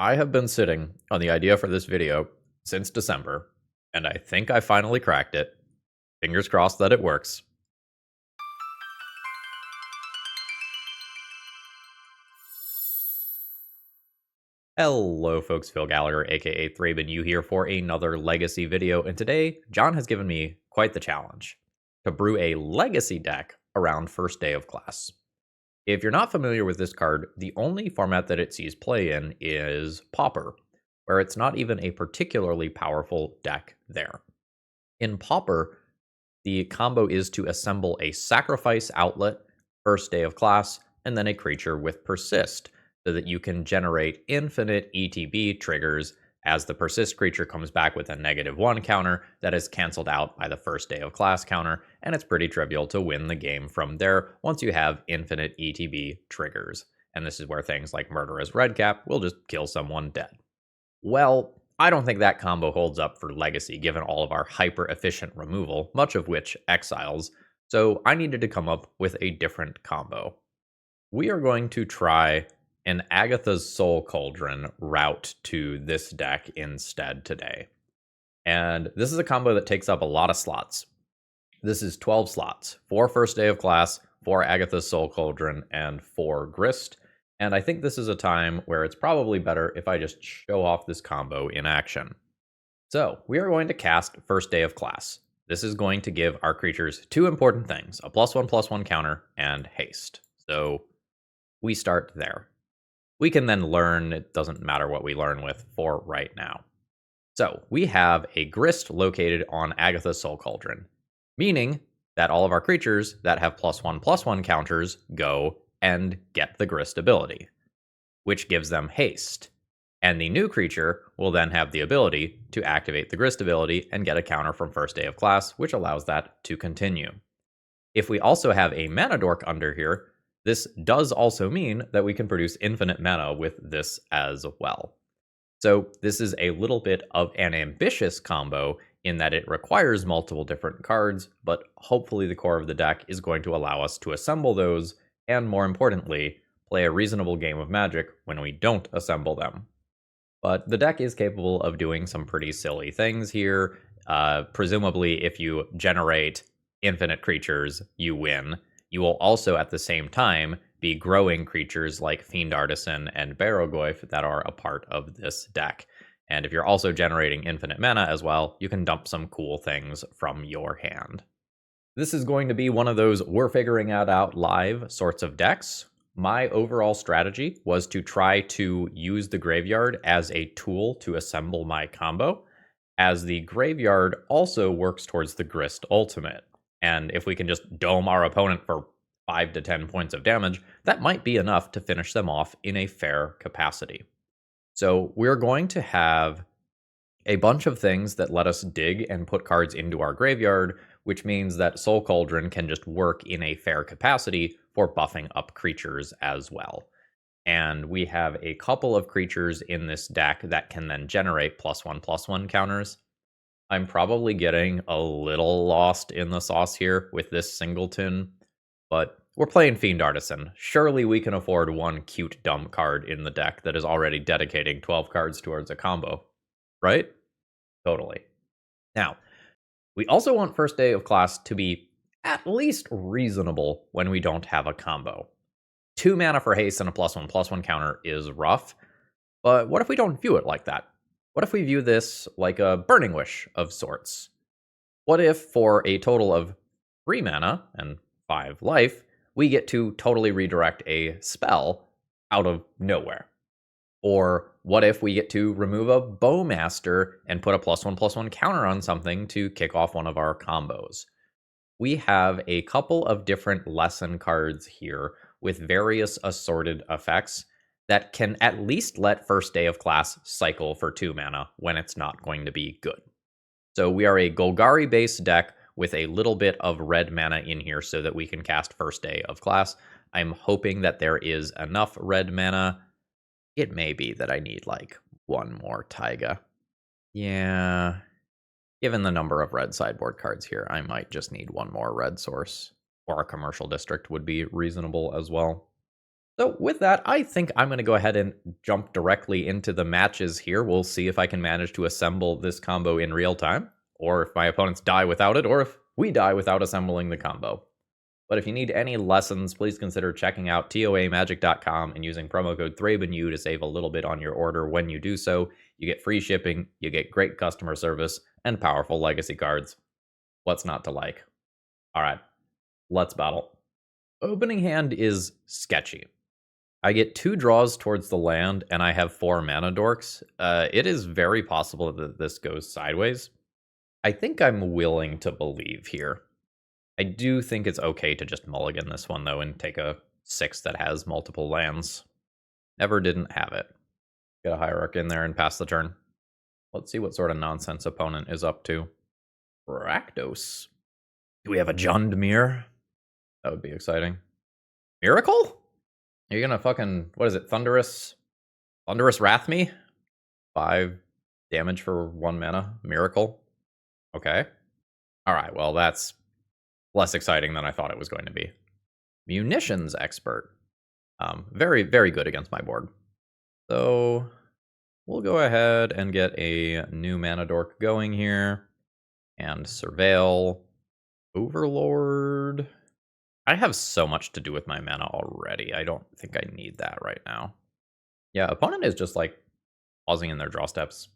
I have been sitting on the idea for this video since December, and I think I finally cracked it. Fingers crossed that it works. Hello folks, Phil Gallagher, aka ThrabenU here for another Legacy video, and today, John has given me quite the challenge to brew a Legacy deck around first day of class. If you're not familiar with this card, the only format that it sees play in is Pauper, where it's not even a particularly powerful deck there. In Pauper, the combo is to assemble a sacrifice outlet, first day of class, and then a creature with persist, so that you can generate infinite ETB triggers as the persist creature comes back with a -1 counter that is cancelled out by the first day of class counter, and it's pretty trivial to win the game from there once you have infinite ETB triggers. And this is where things like Murderous Redcap will just kill someone dead. Well, I don't think that combo holds up for Legacy given all of our hyper-efficient removal, much of which exiles, so I needed to come up with a different combo. We are going to try an Agatha's Soul Cauldron route to this deck instead today. And this is a combo that takes up a lot of slots. This is 12 slots, 4 first day of class, 4 Agatha's Soul Cauldron, and 4 Grist. And I think this is a time where it's probably better if I just show off this combo in action. So, we are going to cast First Day of Class. This is going to give our creatures 2 important things, a +1/+1 counter and haste. So, we start there. We can then learn, it doesn't matter what we learn with for right now. So, we have a Grist located on Agatha's Soul Cauldron, meaning that all of our creatures that have +1/+1 counters go and get the Grist ability, which gives them haste. And the new creature will then have the ability to activate the Grist ability and get a counter from first day of class, which allows that to continue. If we also have a mana dork under here, this does also mean that we can produce infinite mana with this as well. So this is a little bit of an ambitious combo in that it requires multiple different cards, but hopefully the core of the deck is going to allow us to assemble those, and more importantly, play a reasonable game of Magic when we don't assemble them. But the deck is capable of doing some pretty silly things here. Presumably, if you generate infinite creatures, you win. You will also, at the same time, be growing creatures like Fiend Artisan and Barrogoyf that are a part of this deck. And if you're also generating infinite mana as well, you can dump some cool things from your hand. This is going to be one of those we're figuring it out live sorts of decks. My overall strategy was to try to use the graveyard as a tool to assemble my combo, as the graveyard also works towards the Grist ultimate. And if we can just dome our opponent for 5 to 10 points of damage, that might be enough to finish them off in a fair capacity. So we're going to have a bunch of things that let us dig and put cards into our graveyard, which means that Soul Cauldron can just work in a fair capacity for buffing up creatures as well. And we have a couple of creatures in this deck that can then generate +1/+1 counters. I'm probably getting a little lost in the sauce here with this singleton, but we're playing Fiend Artisan. Surely we can afford one cute dumb card in the deck that is already dedicating 12 cards towards a combo. Right? Totally. Now, we also want first day of class to be at least reasonable when we don't have a combo. 2 mana for haste and a +1/+1 counter is rough, but what if we don't view it like that? What if we view this like a Burning Wish of sorts? What if for a total of 3 mana and 5 life, we get to totally redirect a spell out of nowhere? Or what if we get to remove a Bowmaster and put a +1/+1 counter on something to kick off one of our combos? We have a couple of different lesson cards here with various assorted effects that can at least let first day of class cycle for 2 mana when it's not going to be good. So we are a Golgari-based deck with a little bit of red mana in here so that we can cast first day of class. I'm hoping that there is enough red mana. It may be that I need, like, one more Taiga. Yeah. Given the number of red sideboard cards here, I might just need one more red source. Or a commercial district would be reasonable as well. So with that, I think I'm going to go ahead and jump directly into the matches here. We'll see if I can manage to assemble this combo in real time, or if my opponents die without it, or if we die without assembling the combo. But if you need any lessons, please consider checking out toamagic.com and using promo code ThrabenU to save a little bit on your order. When you do so, you get free shipping, you get great customer service, and powerful legacy cards. What's not to like? All right, let's battle. Opening hand is sketchy. I get 2 draws towards the land, and I have 4 mana dorks. It is very possible that this goes sideways. I think I'm willing to believe here. I do think it's okay to just mulligan this one, though, and take a 6 that has multiple lands. Never didn't have it. Get a Hierarch in there and pass the turn. Let's see what sort of nonsense opponent is up to. Rakdos. Do we have a Jundmere? That would be exciting. Miracle? Are you gonna fucking, what is it, Thunderous Wrath me? 5 damage for 1 mana. Miracle. Okay. Alright, well that's less exciting than I thought it was going to be. Munitions Expert. Very, very good against my board. So we'll go ahead and get a new mana dork going here. And Surveil. Overlord. I have so much to do with my mana already. I don't think I need that right now. Yeah, opponent is just like pausing in their draw steps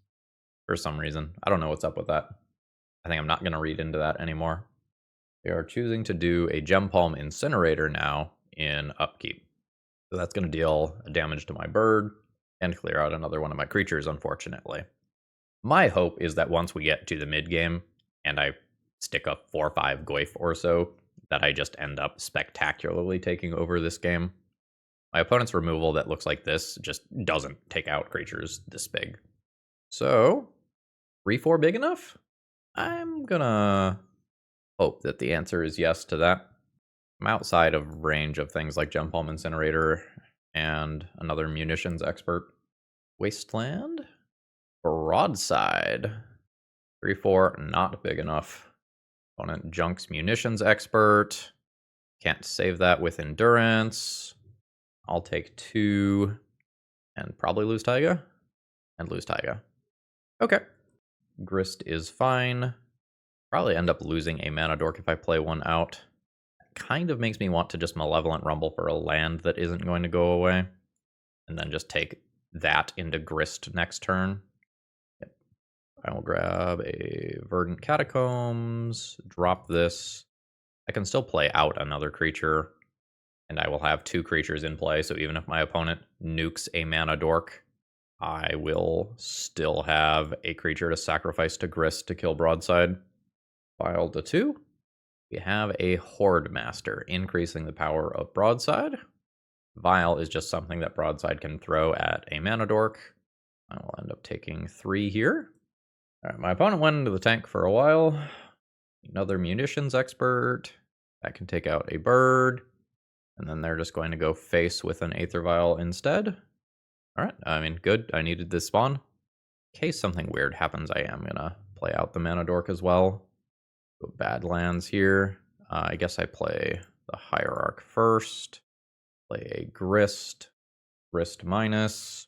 for some reason. I don't know what's up with that. I think I'm not going to read into that anymore. They are choosing to do a Gem Palm Incinerator now in upkeep. So that's going to deal damage to my bird and clear out another one of my creatures, unfortunately. My hope is that once we get to the mid game and I stick up 4 or 5 Goyf or so, that I just end up spectacularly taking over this game. My opponent's removal that looks like this just doesn't take out creatures this big. So, 3-4 big enough? I'm gonna hope that the answer is yes to that. I'm outside of range of things like Gem Palm Incinerator and another Munitions Expert. Wasteland? Broadside. 3-4, not big enough. Opponent junks Munitions Expert. Can't save that with Endurance. I'll take 2 and probably lose Taiga. And lose Taiga. Okay. Grist is fine. Probably end up losing a mana dork if I play one out. Kind of makes me want to just Malevolent Rumble for a land that isn't going to go away. And then just take that into Grist next turn. Yep. I will grab a Verdant Catacombs, drop this. I can still play out another creature, and I will have 2 creatures in play, so even if my opponent nukes a mana dork, I will still have a creature to sacrifice to Grist to kill Broadside. File to 2. We have a Horde Master, increasing the power of Broadside. Vial is just something that Broadside can throw at a mana dork. I will end up taking 3 here. Alright, my opponent went into the tank for a while. Another Munitions Expert. That can take out a bird. And then they're just going to go face with an Aether Vial instead. Alright, I mean, good. I needed this spawn. In case something weird happens, I am going to play out the mana dork as well. Go Badlands here. I guess I play the Hierarch first. Play a Grist. Grist minus.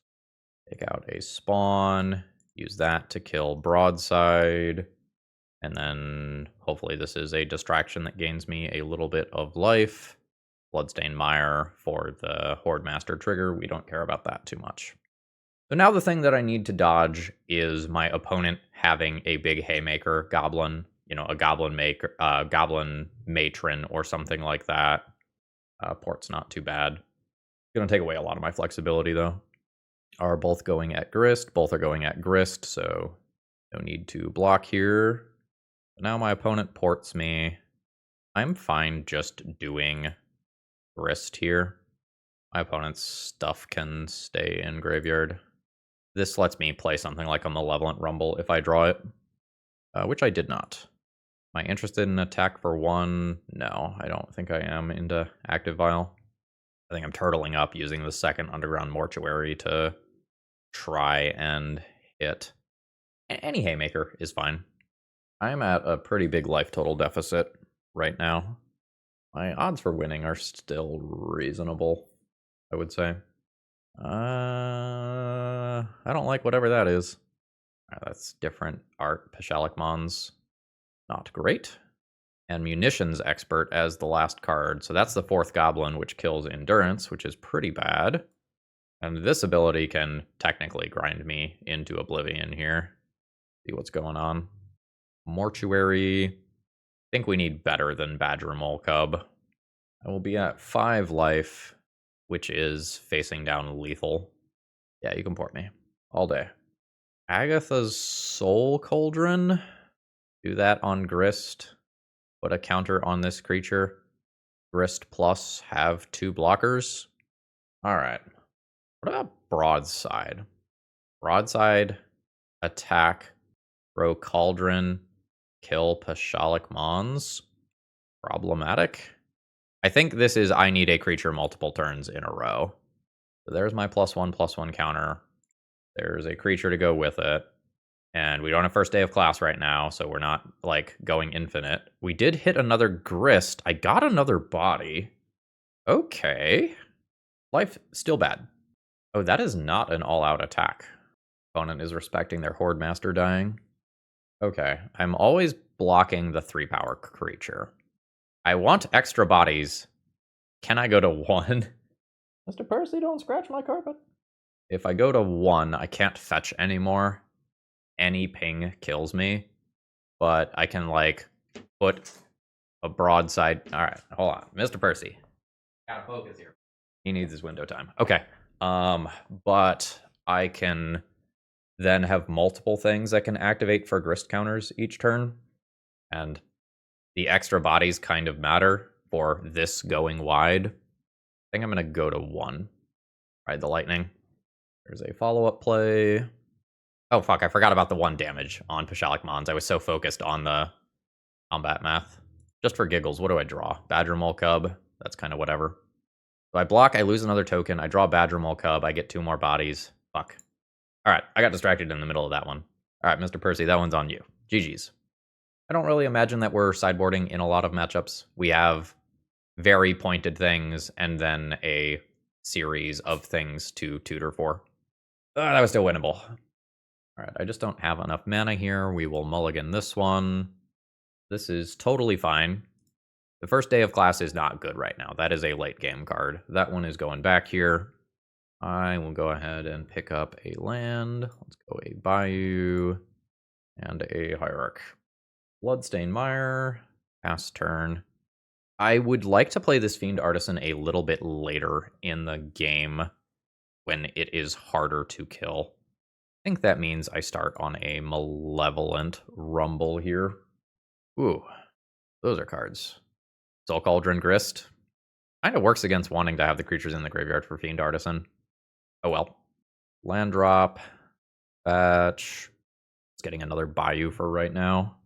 Take out a spawn. Use that to kill Broadside. And then hopefully this is a distraction that gains me a little bit of life. Bloodstained Mire for the Horde Master trigger. We don't care about that too much. So now the thing that I need to dodge is my opponent having a big Haymaker Goblin. You know, a Goblin Matron or something like that. Port's not too bad. Gonna take away a lot of my flexibility though. Are both going at Grist. Both are going at Grist, so no need to block here. Now my opponent ports me. I'm fine just doing Grist here. My opponent's stuff can stay in graveyard. This lets me play something like a Malevolent Rumble if I draw it, which I did not. Am I interested in attack for 1? No, I don't think I am into Active Vial. I think I'm turtling up using the second Underground Mortuary to try and hit. Any Haymaker is fine. I'm at a pretty big life total deficit right now. My odds for winning are still reasonable. I would say. I don't like whatever that is. That's different art. Pashalik Mons, not great. And Munitions Expert as the last card. So that's the 4th Goblin, which kills Endurance, which is pretty bad. And this ability can technically grind me into oblivion here. See what's going on. Mortuary. I think we need better than Badger Mole Cub. I will be at 5 life, which is facing down lethal. Yeah, you can port me all day. Agatha's Soul Cauldron. Do that on Grist. Put a counter on this creature. Grist plus have 2 blockers. Alright. What about Broadside? Broadside, attack, throw Cauldron, kill Pashalik Mons. Problematic. I think this is I need a creature multiple turns in a row. So there's my +1/+1 counter. There's a creature to go with it. And we don't have first day of class right now, so we're not, like, going infinite. We did hit another Grist. I got another body. Okay. Life still bad. Oh, that is not an all-out attack. Opponent is respecting their Horde Master dying. Okay. I'm always blocking the 3-power creature. I want extra bodies. Can I go to 1? Mr. Percy, don't scratch my carpet. If I go to 1, I can't fetch anymore. Any ping kills me, but I can, like, put a broadside. All right, hold on. Mr. Percy. Gotta focus here. He needs his window time. Okay. But I can then have multiple things that can activate for Grist counters each turn. And the extra bodies kind of matter for this going wide. I think I'm going to go to 1. Ride the lightning. There's a follow-up play. Oh, fuck, I forgot about the 1 damage on Pashalik Mons. I was so focused on the combat math. Just for giggles, what do I draw? Badger Mole Cub. That's kind of whatever. So I block, I lose another token. I draw Badger Mole Cub. I get 2 more bodies. Fuck. All right, I got distracted in the middle of that one. All right, Mr. Percy, that one's on you. GG's. I don't really imagine that we're sideboarding in a lot of matchups. We have very pointed things and then a series of things to tutor for. That was still winnable. All right, I just don't have enough mana here. We will mulligan this one. This is totally fine. The first day of class is not good right now. That is a late game card. That one is going back here. I will go ahead and pick up a land. Let's go a Bayou and a Hierarch. Bloodstained Mire. Pass turn. I would like to play this Fiend Artisan a little bit later in the game when it is harder to kill. I think that means I start on a Malevolent Rumble here. Ooh, those are cards. Soul Cauldron Grist. Kind of works against wanting to have the creatures in the graveyard for Fiend Artisan. Oh well. Land drop. Fetch. It's getting another Bayou for right now.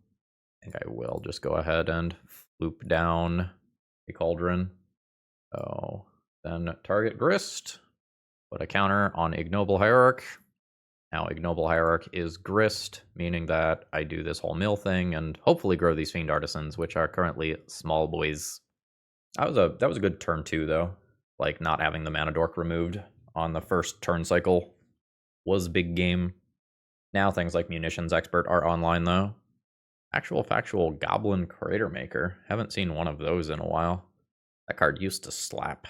I think I will just go ahead and loop down a Cauldron. So then target Grist. Put a counter on Ignoble Hierarch. Now Ignoble Hierarch is Grist, meaning that I do this whole mill thing and hopefully grow these Fiend Artisans, which are currently small boys. That was a good turn 2, though. Like, not having the Mana Dork removed on the first turn cycle was big game. Now things like Munitions Expert are online, though. Actual Factual Goblin Crater Maker. Haven't seen one of those in a while. That card used to slap.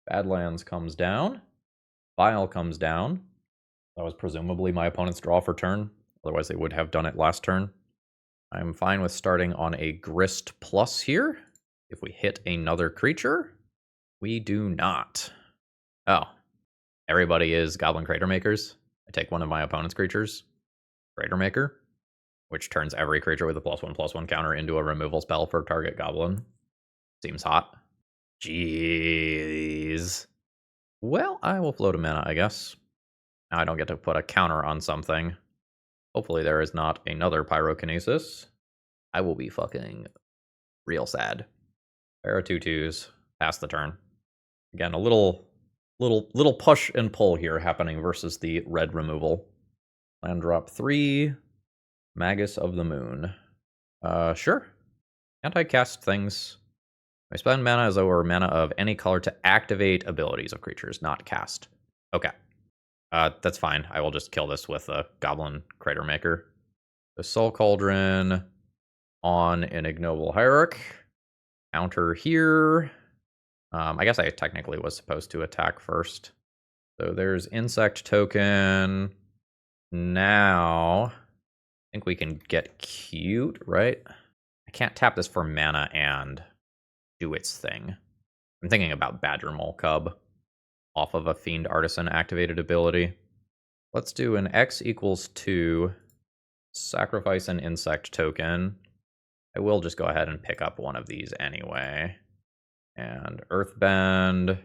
Badlands comes down. Vial comes down. That was presumably my opponent's draw for turn. Otherwise, they would have done it last turn. I'm fine with starting on a Grist plus here. If we hit another creature, we do not. Oh, everybody is Goblin Crater Makers. I take one of my opponent's creatures, Crater Maker, which turns every creature with a +1/+1 counter into a removal spell for target goblin. Seems hot. Jeez. Well, I will float a mana, I guess. Now I don't get to put a counter on something. Hopefully there is not another Pyrokinesis. I will be fucking real sad. Pair of 2/2s. Pass the turn. Again, a little push and pull here happening versus the red removal. Land drop 3. Magus of the Moon. Sure. Can't I cast things? I spend mana as though we're mana of any color to activate abilities of creatures, not cast. Okay. That's fine. I will just kill this with a Goblin Crater Maker. The Soul Cauldron on an Ignoble Hierarch. Counter here. I guess I technically was supposed to attack first. So there's Insect Token. Now, I think we can get cute, right? I can't tap this for mana and do its thing. I'm thinking about Badger Mole Cub off of a Fiend Artisan activated ability. Let's do an X equals 2, sacrifice an Insect Token. I will just go ahead and pick up one of these anyway. And Earthbend.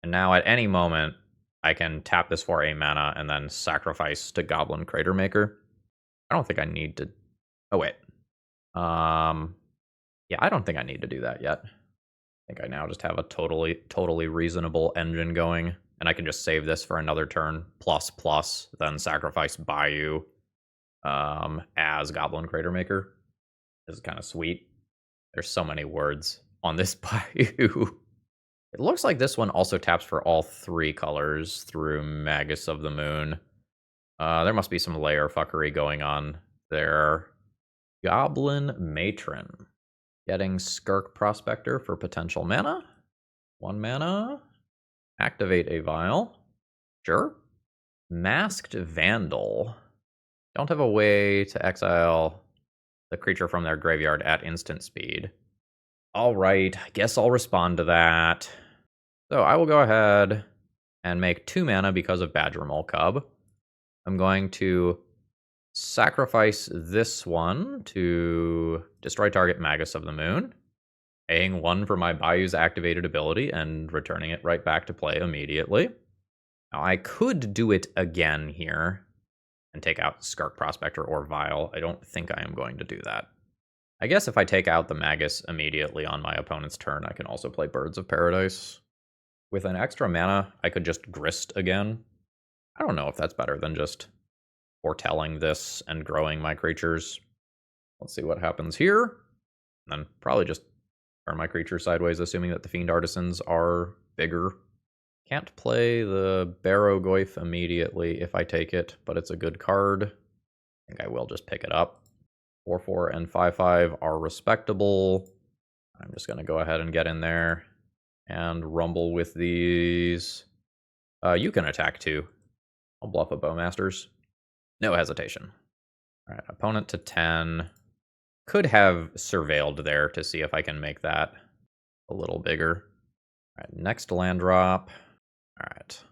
And now at any moment, I can tap this for a mana and then sacrifice to Goblin Crater Maker. I don't think I need to... Oh, wait. Yeah, I don't think I need to do that yet. I think I now just have a totally reasonable engine going. And I can just save this for another turn, plus, then sacrifice Bayou as Goblin Crater Maker. This is kind of sweet. There's so many words on this Bayou. It looks like this one also taps for all 3 colors through Magus of the Moon. There must be some layer fuckery going on there. Goblin Matron. Getting Skirk Prospector for potential mana. 1 mana. Activate a Vial. Sure. Masked Vandal. Don't have a way to exile the creature from their graveyard at instant speed. Alright, I guess I'll respond to that. So I will go ahead and make 2 mana because of Badger Mole Cub. I'm going to sacrifice this one to destroy target Magus of the Moon, paying 1 for my Bayou's activated ability and returning it right back to play immediately. Now I could do it again here and take out Skirk Prospector or Vial. I don't think I am going to do that. I guess if I take out the Magus immediately on my opponent's turn, I can also play Birds of Paradise. With an extra mana, I could just Grist again. I don't know if that's better than just foretelling this and growing my creatures. Let's see what happens here. And then probably just turn my creature sideways, assuming that the Fiend Artisans are bigger. Can't play the Barrow-goyf immediately if I take it, but it's a good card. I think I will just pick it up. 4/4 and 5/5 are respectable. I'm just going to go ahead and get in there and rumble with these. You can attack too. I'll bluff a Bowmasters. No hesitation. All right, opponent to 10. Could have surveilled there to see if I can make that a little bigger. All right, next land drop. All right.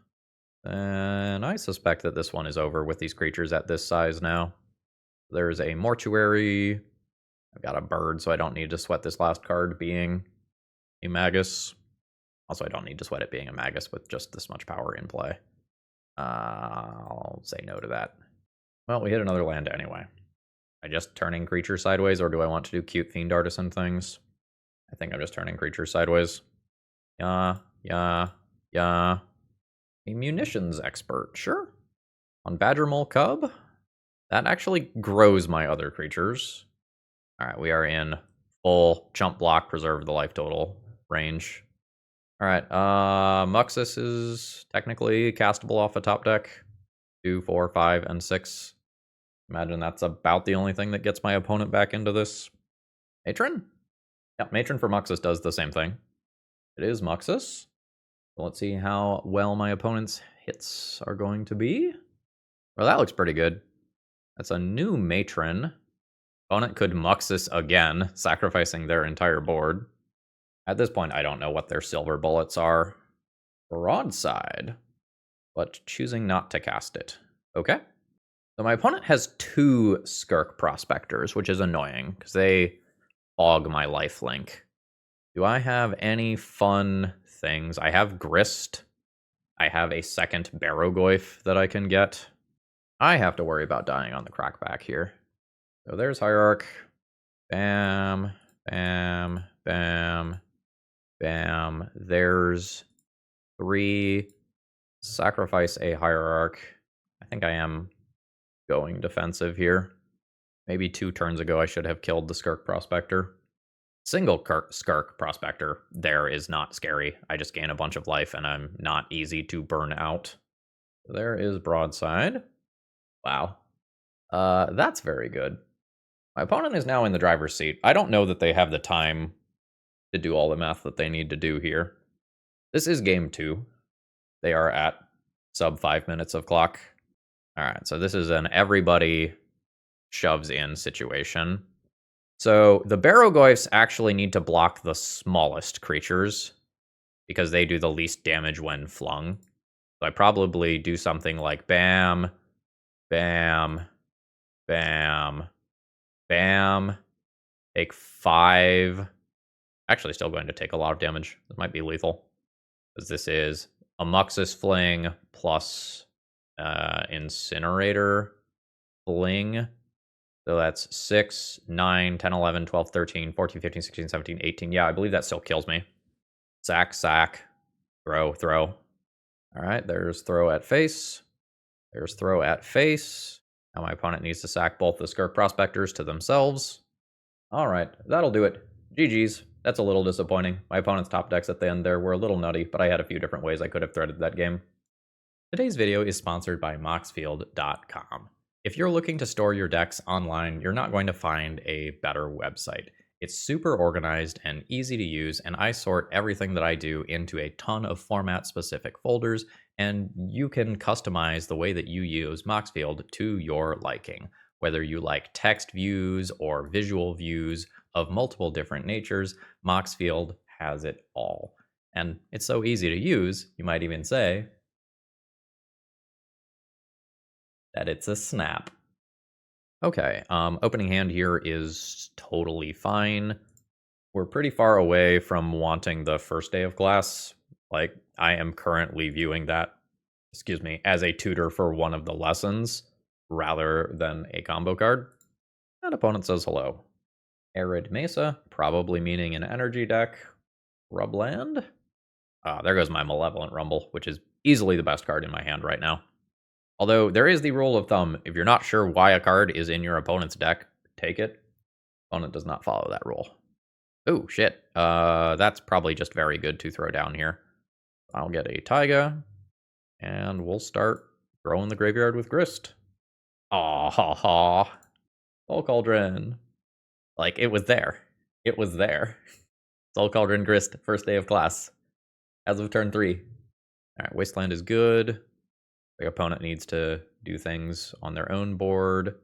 And I suspect that this one is over with these creatures at this size now. There's a Mortuary. I've got a bird, so I don't need to sweat this last card being a Magus. Also, I don't need to sweat it being a Magus with just this much power in play. I'll say no to that. Well, we hit another land anyway. Am I just turning creature sideways, or do I want to do cute Fiend Artisan things? I think I'm just turning creature sideways. Yeah. A munitions expert, sure. On Badger Mole Cub, that actually grows my other creatures. All right, we are in full chump block, preserve the life total range. All right, Muxus is technically castable off a top deck. 2, 4, 5, and 6. Imagine that's about the only thing that gets my opponent back into this. Matron? Yep, Matron for Muxus does the same thing. It is Muxus. So let's see how well my opponent's hits are going to be. Well, that looks pretty good. That's a new Matron. Opponent could Muxus again, sacrificing their entire board. At this point, I don't know what their silver bullets are. Broadside, but choosing not to cast it. Okay. So my opponent has 2 Skirk Prospectors, which is annoying, because they fog my lifelink. Do I have any fun things? I have Grist. I have a second Barrow-goyf that I can get. I have to worry about dying on the crackback here. So there's Hierarch. Bam, bam, bam, bam. There's 3. Sacrifice a Hierarch. I think I am going defensive here. Maybe 2 turns ago I should have killed the Skirk Prospector. Single Skirk Prospector there is not scary. I just gain a bunch of life, and I'm not easy to burn out. There is Broadside. Wow. That's very good. My opponent is now in the driver's seat. I don't know that they have the time to do all the math that they need to do here. This is game 2. They are at sub 5 minutes of clock. All right, so this is an everybody shoves in situation. So the Barrogoyfs actually need to block the smallest creatures because they do the least damage when flung. So I probably do something like bam, bam, bam, bam, take 5. Actually, still going to take a lot of damage. This might be lethal. Because this is a Muxus Fling plus Incinerator Fling. So that's 6, 9, 10, 11, 12, 13, 14, 15, 16, 17, 18. Yeah, I believe that still kills me. Sack, sack. Throw, throw. All right, there's throw at face. There's throw at face. Now my opponent needs to sack both the Skirk Prospectors to themselves. All right, that'll do it. GG's. That's a little disappointing. My opponent's top decks at the end there were a little nutty, but I had a few different ways I could have threaded that game. Today's video is sponsored by moxfield.com. If you're looking to store your decks online, you're not going to find a better website. It's super organized and easy to use, and I sort everything that I do into a ton of format-specific folders, and you can customize the way that you use Moxfield to your liking. Whether you like text views or visual views of multiple different natures, Moxfield has it all. And it's so easy to use, you might even say that it's a snap. Okay, opening hand here is totally fine. We're pretty far away from wanting the first day of class. Like, I am currently viewing that, as a tutor for one of the lessons rather than a combo card. And opponent says hello. Arid Mesa, probably meaning an energy deck. Rubland. There goes my Malevolent Rumble, which is easily the best card in my hand right now. Although there is the rule of thumb, if you're not sure why a card is in your opponent's deck, take it. Opponent does not follow that rule. Oh, shit. That's probably just very good to throw down here. I'll get a Taiga, and we'll start throwing the graveyard with Grist. Aw, ha, ha. Soul Cauldron. Like, it was there. It was there. Soul Cauldron Grist, first day of class. As of turn 3. Alright, Wasteland is good. The opponent needs to do things on their own board.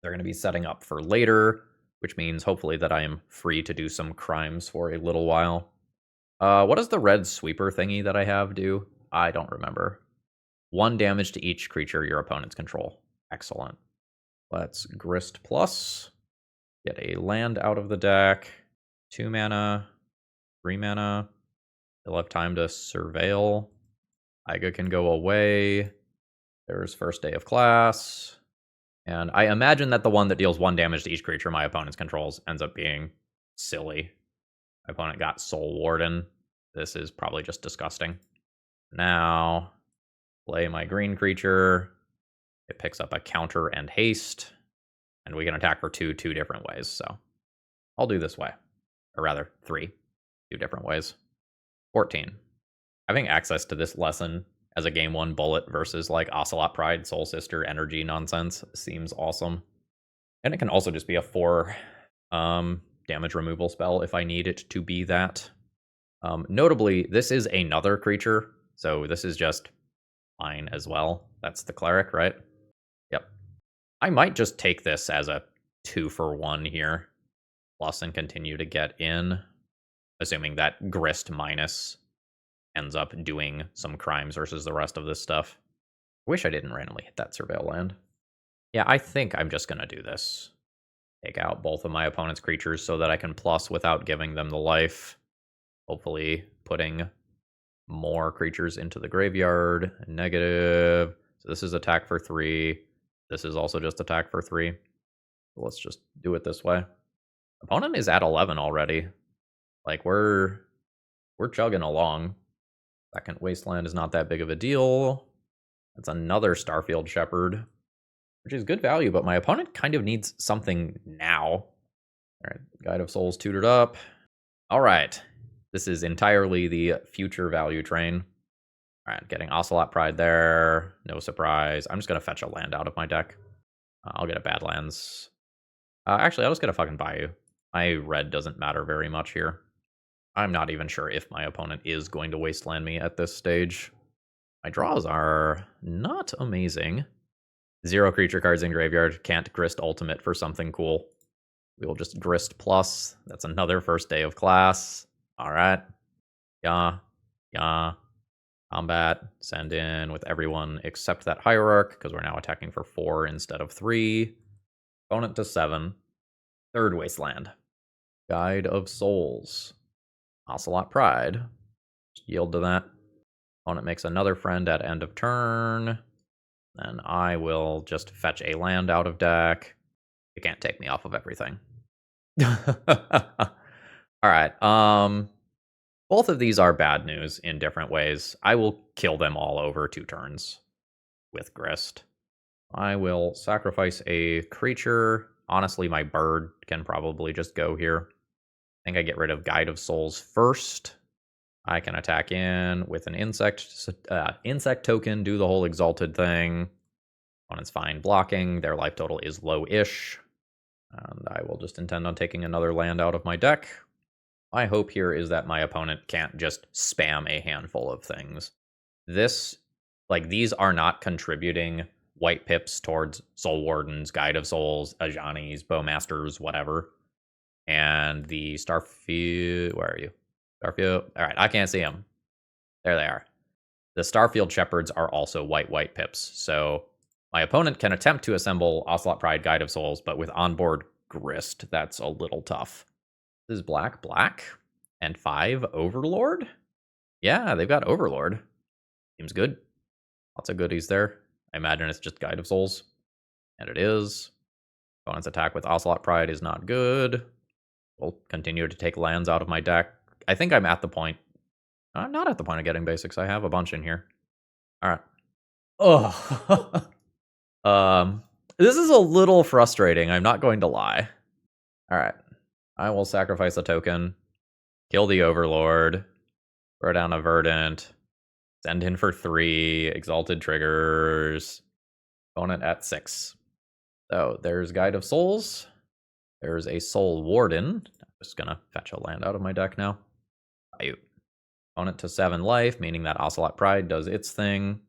They're going to be setting up for later, which means hopefully that I am free to do some crimes for a little while. What does the red sweeper thingy that I have do? I don't remember. 1 damage to each creature your opponents control. Excellent. Let's Grist plus. Get a land out of the deck. 2 mana. 3 mana. They'll have time to surveil. Iga can go away. There's first day of class. And I imagine that the one that deals 1 damage to each creature my opponent's controls ends up being silly. My opponent got Soul Warden. This is probably just disgusting. Now, play my green creature. It picks up a counter and haste. And we can attack for 2 different ways. So I'll do this way. Or rather, 3. 2 different ways. 14. Having access to this lesson as a game 1 bullet versus like Ocelot Pride, Soul Sister, energy nonsense seems awesome. And it can also just be a 4 damage removal spell if I need it to be that. Notably, this is another creature, so this is just fine as well. That's the cleric, right? Yep. I might just take this as a 2-for-1 here, plus and continue to get in, assuming that Grist minus ends up doing some crimes versus the rest of this stuff. I wish I didn't randomly hit that Surveil land. Yeah, I think I'm just going to do this. Take out both of my opponent's creatures so that I can plus without giving them the life. Hopefully putting more creatures into the graveyard. Negative. So this is attack for 3. This is also just attack for 3. So let's just do it this way. Opponent is at 11 already. Like, we're chugging along. Second Wasteland is not that big of a deal. That's another Starfield Shepherd, which is good value, but my opponent kind of needs something now. All right, Guide of Souls tutored up. All right, this is entirely the future value train. All right, getting Ocelot Pride there. No surprise. I'm just going to fetch a land out of my deck. I'll get a Badlands. Actually, I'll just get a fucking Bayou. My red doesn't matter very much here. I'm not even sure if my opponent is going to wasteland me at this stage. My draws are not amazing. 0 creature cards in graveyard. Can't Grist Ultimate for something cool. We will just Grist Plus. That's another first day of class. All right. Yeah. Combat. Send in with everyone except that Hierarch, because we're now attacking for 4 instead of 3. Opponent to 7. Third Wasteland. Guide of Souls. Ocelot Pride. Just yield to that. Opponent makes another friend at end of turn. Then I will just fetch a land out of deck. You can't take me off of everything. Alright, both of these are bad news in different ways. I will kill them all over 2 turns with Grist. I will sacrifice a creature. Honestly, my bird can probably just go here. I think I get rid of Guide of Souls first. I can attack in with an insect token, do the whole exalted thing. Opponent's fine blocking. Their life total is low-ish. And I will just intend on taking another land out of my deck. My hope here is that my opponent can't just spam a handful of things. These are not contributing white pips towards Soul Wardens, Guide of Souls, Ajanis, Bowmasters, whatever. And the Starfield, where are you? Starfield, all right, I can't see them. There they are. The Starfield Shepherds are also white pips, so my opponent can attempt to assemble Ocelot Pride, Guide of Souls, but with onboard Grist, that's a little tough. This is black, and 5 Overlord? Yeah, they've got Overlord. Seems good. Lots of goodies there. I imagine it's just Guide of Souls. And it is. Opponent's attack with Ocelot Pride is not good. We'll continue to take lands out of my deck. I think I'm at the point. I'm not at the point of getting basics. I have a bunch in here. All right. Oh. This is a little frustrating. I'm not going to lie. All right. I will sacrifice a token, kill the Overlord, throw down a Verdant, send in for 3, Exalted triggers, opponent at 6. So there's Guide of Souls. There's a Soul Warden. I'm just going to fetch a land out of my deck now. Bayou. Opponent to 7 life, meaning that Ocelot Pride does its thing.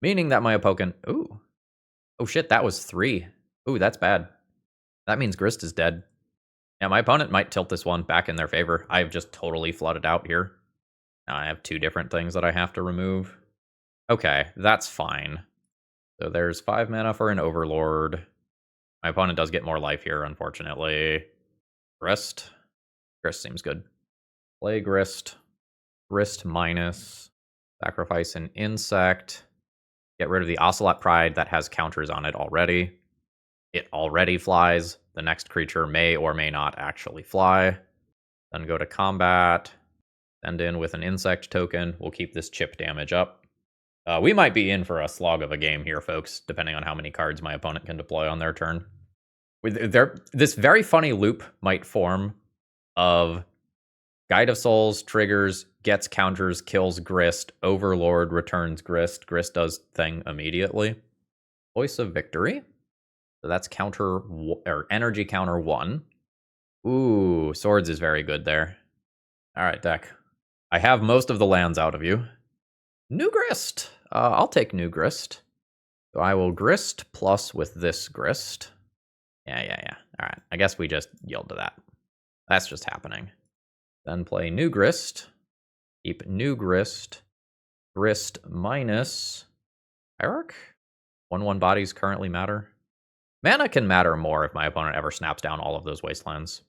Meaning that my opponent... Ooh. Oh shit, that was 3. Ooh, that's bad. That means Grist is dead. Yeah, my opponent might tilt this one back in their favor. I've just totally flooded out here. Now I have 2 different things that I have to remove. Okay, that's fine. So there's 5 mana for an Overlord. My opponent does get more life here, unfortunately. Grist. Grist seems good. Play Grist. Grist minus. Sacrifice an insect. Get rid of the Ocelot Pride that has counters on it already. It already flies. The next creature may or may not actually fly. Then go to combat. Send in with an insect token. We'll keep this chip damage up. We might be in for a slog of a game here, folks, depending on how many cards my opponent can deploy on their turn. This very funny loop might form of Guide of Souls triggers, gets counters, kills Grist, Overlord returns Grist, Grist does thing immediately. Voice of Victory. So that's energy counter 1. Ooh, Swords is very good there. All right, deck. I have most of the lands out of you. New Grist. I'll take New Grist. So I will Grist plus with this Grist. Yeah. All right, I guess we just yield to that. That's just happening. Then play New Grist. Keep New Grist. Grist minus Hierarch. 1/1 bodies currently matter. Mana can matter more if my opponent ever snaps down all of those wastelands.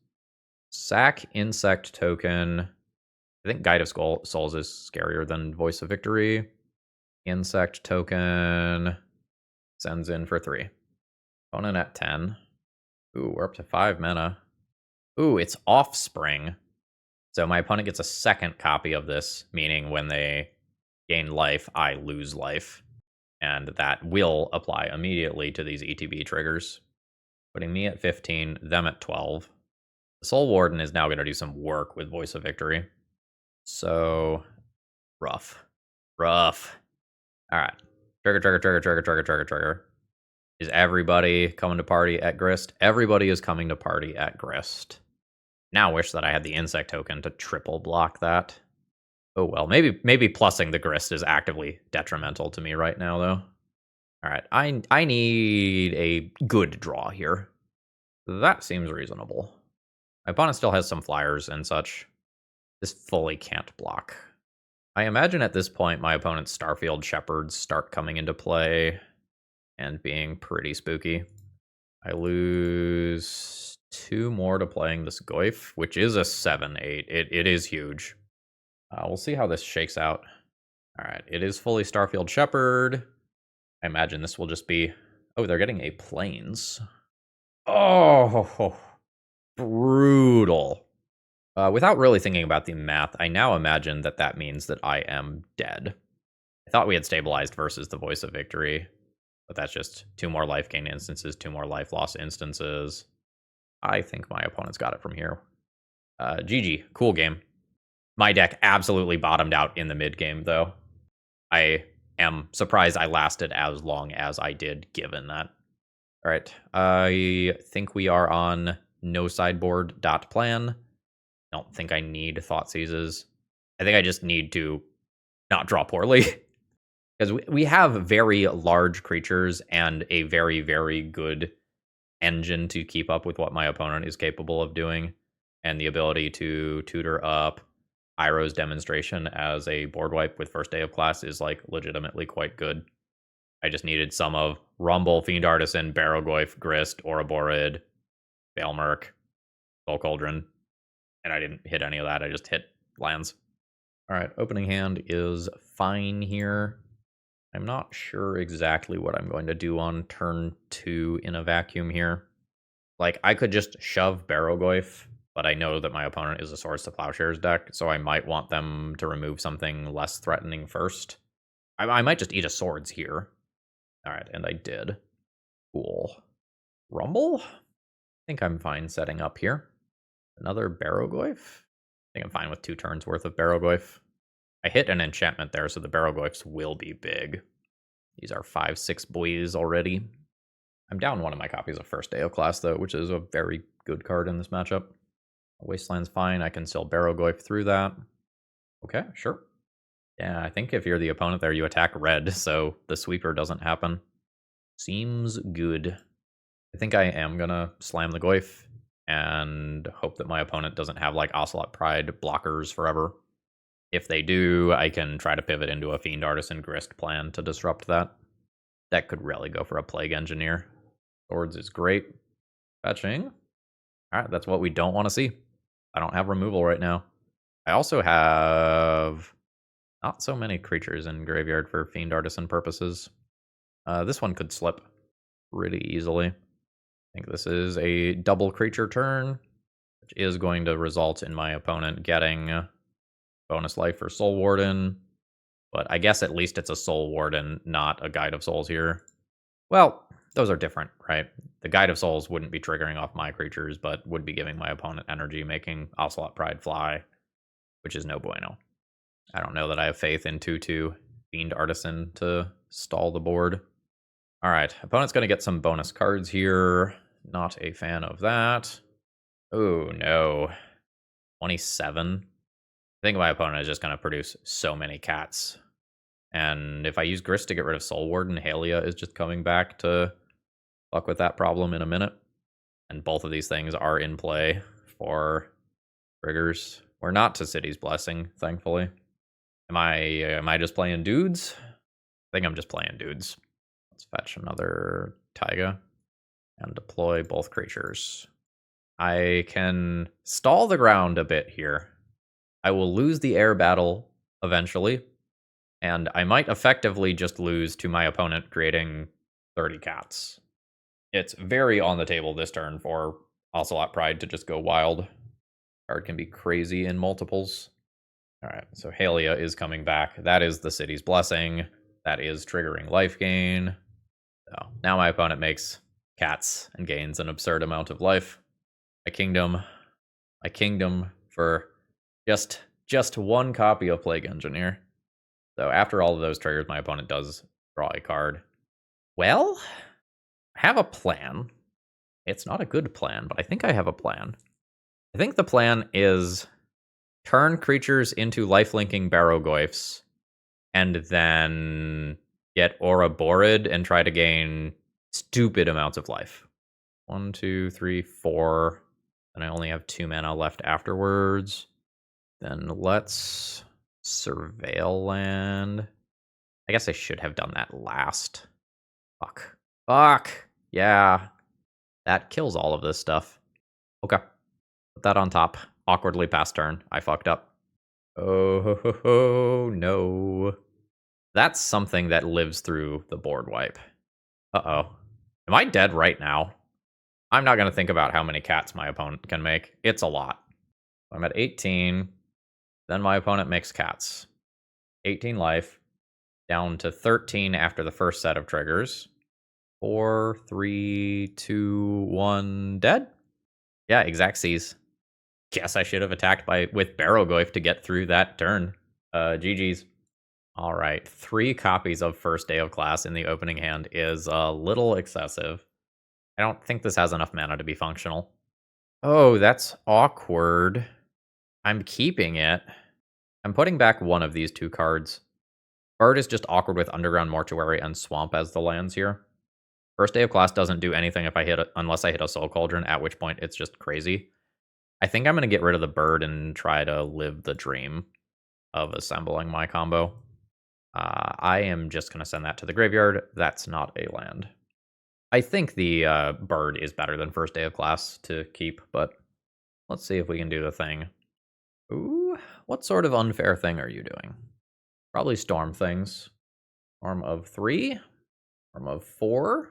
Sack insect token. I think Guide of Souls is scarier than Voice of Victory. Insect token. Sends in for 3. Opponent at 10. Ooh, we're up to 5 mana. Ooh, it's Offspring. So my opponent gets a second copy of this, meaning when they gain life, I lose life. And that will apply immediately to these ETB triggers. Putting me at 15, them at 12. The Soul Warden is now going to do some work with Voice of Victory. So, rough. Rough. All right. Trigger, trigger, trigger, trigger, trigger, trigger, trigger. Is everybody coming to party at Grist? Everybody is coming to party at Grist. Now wish that I had the insect token to triple block that. Oh well, maybe plussing the Grist is actively detrimental to me right now, though. All right, I need a good draw here. That seems reasonable. My opponent still has some flyers and such. This fully can't block. I imagine at this point my opponent's Starfield Shepherds start coming into play and being pretty spooky. I lose 2 more to playing this Goyf, which is a 7-8. It is huge. We'll see how this shakes out. All right, it is fully Starfield Shepherd. I imagine this will just be... Oh, they're getting a Plains. Oh, brutal. Without really thinking about the math, I now imagine that that means that I am dead. I thought we had stabilized versus the Voice of Victory, but that's just 2 more life gain instances, 2 more life loss instances. I think my opponent's got it from here. GG, cool game. My deck absolutely bottomed out in the mid game, though. I am surprised I lasted as long as I did, given that. All right, I think we are on no sideboard dot plan. I don't think I need Thought Seizes. I think I just need to not draw poorly. Because we have very large creatures and a very, very good engine to keep up with what my opponent is capable of doing. And the ability to tutor up Iroh's Demonstration as a board wipe with first day of class is like legitimately quite good. I just needed some of Rumble, Fiend Artisan, Barrowgoyf, Grist, Ouroborid, Baelmerk, Cauldron. And I didn't hit any of that. I just hit lands. All right, opening hand is fine here. I'm not sure exactly what I'm going to do on turn 2 in a vacuum here. Like, I could just shove Barrowgoyf, but I know that my opponent is a Swords to Plowshares deck, so I might want them to remove something less threatening first. I might just eat a Swords here. All right, and I did. Cool. Rumble? I think I'm fine setting up here. Another Barrowgoyf? I think I'm fine with 2 turns worth of Barrowgoyf. I hit an enchantment there, so the Barrowgoyfs will be big. These are 5-6 boys already. I'm down 1 of my copies of First Day of Class, though, which is a very good card in this matchup. Wasteland's fine. I can still Barrowgoyf through that. Okay, sure. Yeah, I think if you're the opponent there, you attack red, so the sweeper doesn't happen. Seems good. I think I am going to slam the Goyf and hope that my opponent doesn't have, like, Ocelot Pride blockers forever. If they do, I can try to pivot into a Fiend Artisan Grist plan to disrupt that. That could really go for a Plague Engineer. Swords is great. Fetching. Alright, that's what we don't want to see. I don't have removal right now. I also have not so many creatures in graveyard for Fiend Artisan purposes. This one could slip pretty easily. I think this is a double creature turn, which is going to result in my opponent getting bonus life for Soul Warden. But I guess at least it's a Soul Warden, not a Guide of Souls here. Well, those are different, right? The Guide of Souls wouldn't be triggering off my creatures, but would be giving my opponent energy, making Ocelot Pride fly, which is no bueno. I don't know that I have faith in 2/2 Fiend Artisan to stall the board. All right, opponent's going to get some bonus cards here. Not a fan of that. Oh, no. 27. I think my opponent is just going to produce so many cats. And if I use Grist to get rid of Soul Warden, Halia is just coming back to fuck with that problem in a minute. And both of these things are in play for triggers. We're not to City's Blessing, thankfully. Am I just playing dudes? I think I'm just playing dudes. Let's fetch another Taiga and deploy both creatures. I can stall the ground a bit here. I will lose the air battle eventually, and I might effectively just lose to my opponent creating 30 cats. It's very on the table this turn for Ocelot Pride to just go wild. Card can be crazy in multiples. All right, so Halia is coming back. That is the City's Blessing. That is triggering life gain. So now my opponent makes cats and gains an absurd amount of life. A kingdom. my kingdom for just one copy of Plague Engineer. So after all of those triggers, my opponent does draw a card. Well, I have a plan. It's not a good plan, but I think I have a plan. I think the plan is turn creatures into lifelinking Barrogoyfs, and then get Ouroborid and try to gain stupid amounts of life. 1, 2, 3, 4. And I only have 2 mana left afterwards. Then let's Surveil land. I guess I should have done that last. Fuck. Fuck! Yeah. That kills all of this stuff. Okay. Put that on top. Awkwardly past turn. I fucked up. Oh, no. That's something that lives through the board wipe. Uh-oh. Am I dead right now? I'm not going to think about how many cats my opponent can make. It's a lot. I'm at 18. Then my opponent makes cats. 18 life. Down to 13 after the first set of triggers. 4, 3, 2, 1, dead? Yeah, exact C's. Guess I should have attacked with Barrogoyf to get through that turn. GG's. All right, 3 copies of First Day of Class in the opening hand is a little excessive. I don't think this has enough mana to be functional. Oh, that's awkward. I'm keeping it. I'm putting back one of these 2 cards. Bird is just awkward with Underground Mortuary and Swamp as the lands here. First Day of Class doesn't do anything if I hit unless I hit a Soul Cauldron, at which point it's just crazy. I think I'm going to get rid of the bird and try to live the dream of assembling my combo. I am just going to send that to the graveyard. That's not a land. I think the bird is better than First Day of Class to keep, but let's see if we can do the thing. Ooh, what sort of unfair thing are you doing? Probably storm things. Storm of 3. Storm of 4.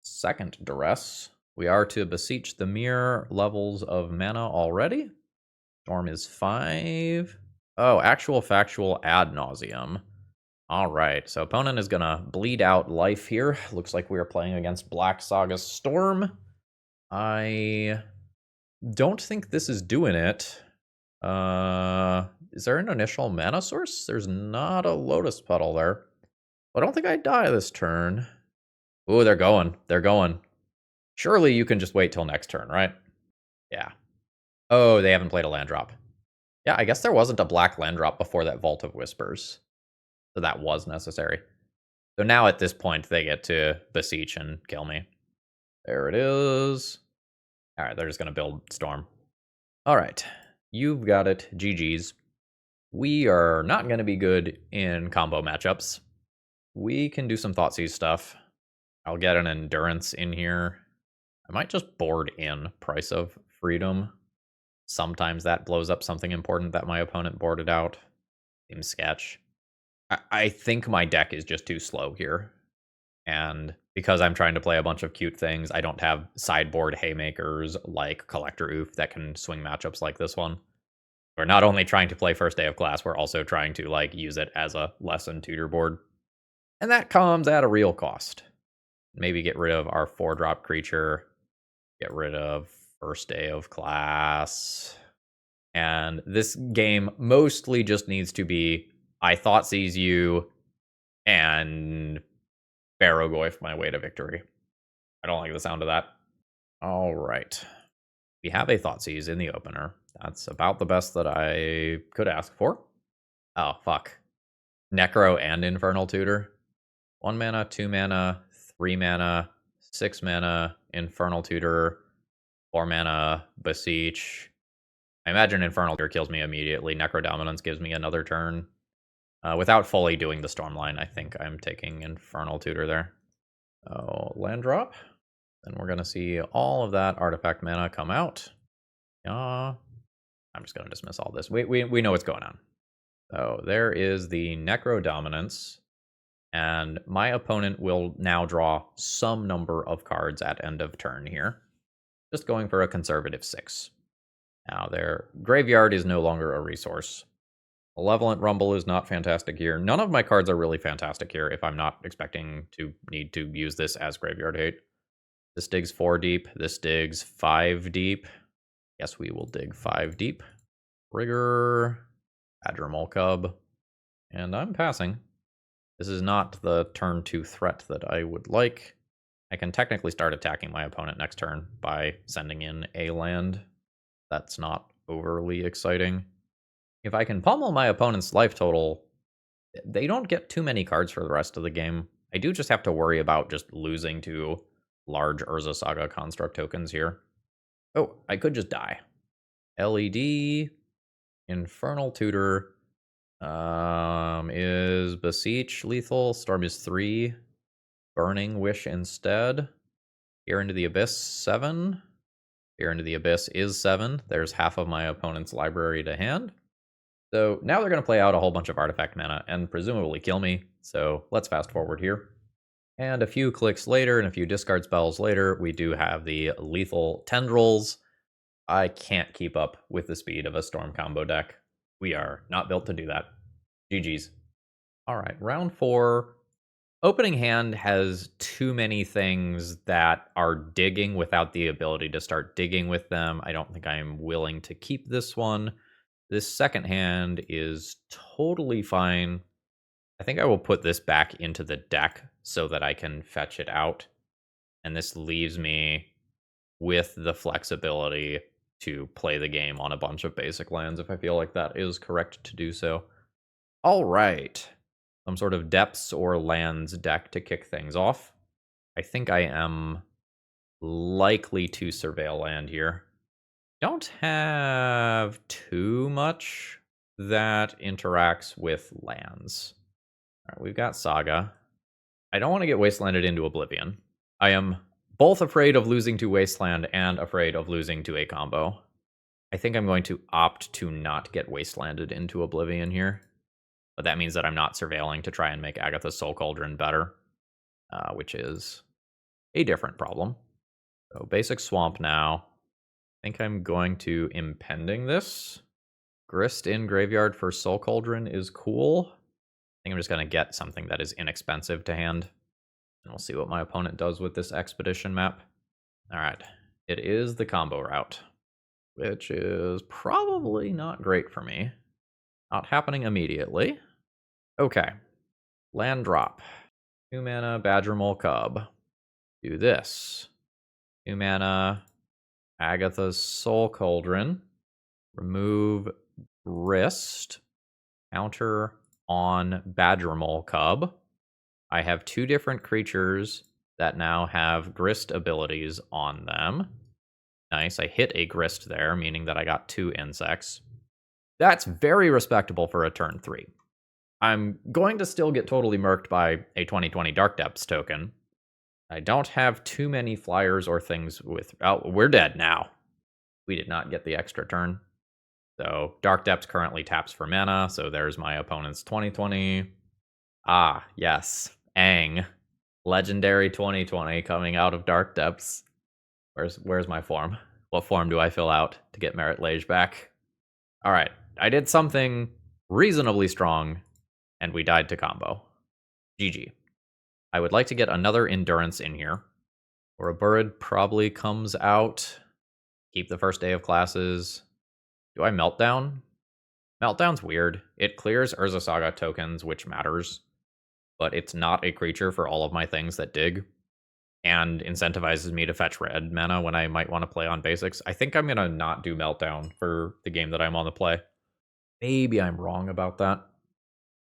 Second duress. We are to beseech the mere levels of mana already. Storm is 5. Oh, actual factual ad nauseum. All right, so opponent is gonna bleed out life here. Looks like we are playing against Black Saga Storm. I don't think this is doing it. Is there an initial mana source? There's not a Lotus Petal there. I don't think I die this turn. Ooh, they're going. They're going. Surely you can just wait till next turn, right? Yeah. Oh, they haven't played a land drop. Yeah, I guess there wasn't a black land drop before that Vault of Whispers. So that was necessary. So now at this point, they get to beseech and kill me. There it is. All right, they're just going to build Storm. All right, you've got it. GG's. We are not going to be good in combo matchups. We can do some Thoughtseize stuff. I'll get an Endurance in here. I might just board in Price of Freedom. Sometimes that blows up something important that my opponent boarded out. Seems sketch. I think my deck is just too slow here. And because I'm trying to play a bunch of cute things, I don't have sideboard haymakers like Collector Oof that can swing matchups like this one. We're not only trying to play First Day of Class, we're also trying to use it as a lesson tutor board. And that comes at a real cost. Maybe get rid of our 4-drop creature. Get rid of First Day of Class. And this game mostly just needs to be I Thoughtseize you and Barrogoyf my way to victory. I don't like the sound of that. All right. We have a Thoughtseize in the opener. That's about the best that I could ask for. Oh, fuck. Necro and Infernal Tutor. 1 mana, 2 mana, 3 mana, 6 mana, Infernal Tutor, 4 mana, Beseech. I imagine Infernal Tutor kills me immediately. Necro Dominance gives me another turn. Without fully doing the Stormline, I think I'm taking Infernal Tutor there. Oh, land drop. Then we're going to see all of that artifact mana come out. Yeah. I'm just going to dismiss all this. We know what's going on. So there is the Necro Dominance. And my opponent will now draw some number of cards at end of turn here. Just going for a conservative 6. Now, their graveyard is no longer a resource. Malevolent Rumble is not fantastic here. None of my cards are really fantastic here if I'm not expecting to need to use this as graveyard hate. This digs 4 deep. This digs 5 deep. Guess we will dig 5 deep. Rigger, Badger Cub, and I'm passing. This is not the turn 2 threat that I would like. I can technically start attacking my opponent next turn by sending in a land. That's not overly exciting. If I can pummel my opponent's life total, they don't get too many cards for the rest of the game. I do just have to worry about just losing to large Urza Saga construct tokens here. Oh, I could just die. LED, Infernal Tutor, is Beseech lethal? Storm is 3. Burning Wish instead. Here into the Abyss, 7. Here into the Abyss is 7. There's half of my opponent's library to hand. So now they're going to play out a whole bunch of artifact mana and presumably kill me. So let's fast forward here. And a few clicks later and a few discard spells later, we do have the lethal Tendrils. I can't keep up with the speed of a Storm combo deck. We are not built to do that. GG's. All right, round 4. Opening hand has too many things that are digging without the ability to start digging with them. I don't think I'm willing to keep this one. This second hand is totally fine. I think I will put this back into the deck so that I can fetch it out. And this leaves me with the flexibility to play the game on a bunch of basic lands if I feel like that is correct to do so. All right. Some sort of depths or lands deck to kick things off. I think I am likely to surveil land here. Don't have too much that interacts with lands. All right, we've got Saga. I don't want to get Wastelanded into Oblivion. I am both afraid of losing to Wasteland and afraid of losing to a combo. I think I'm going to opt to not get Wastelanded into Oblivion here. But that means that I'm not surveilling to try and make Agatha's Soul Cauldron better, which is a different problem. So basic Swamp now. I think I'm going to Impending this. Grist in Graveyard for Soul Cauldron is cool. I think I'm just going to get something that is inexpensive to hand. And we'll see what my opponent does with this Expedition map. All right. It is the combo route, which is probably not great for me. Not happening immediately. Okay. Land drop. 2 mana, Badger Cub. Do this. 2 mana, Agatha's Soul Cauldron. Remove Grist. Counter on Badger Cub. I have 2 different creatures that now have Grist abilities on them. Nice, I hit a Grist there, meaning that I got 2 insects. That's very respectable for a turn 3. I'm going to still get totally murked by a 2020 Dark Depths token. I don't have too many flyers or things with... Oh, we're dead now. We did not get the extra turn. So Dark Depths currently taps for mana, so there's my opponent's 2020. Ah, yes. Aang. Legendary 2020 coming out of Dark Depths. Where's my form? What form do I fill out to get Merit Lage back? All right. I did something reasonably strong, and we died to combo. GG. I would like to get another Endurance in here. Ouroborid probably comes out. Keep the first day of classes. Do I Meltdown? Meltdown's weird. It clears Urza Saga tokens, which matters, but it's not a creature for all of my things that dig, and incentivizes me to fetch red mana when I might want to play on basics. I think I'm going to not do Meltdown for the game that I'm on the play. Maybe I'm wrong about that.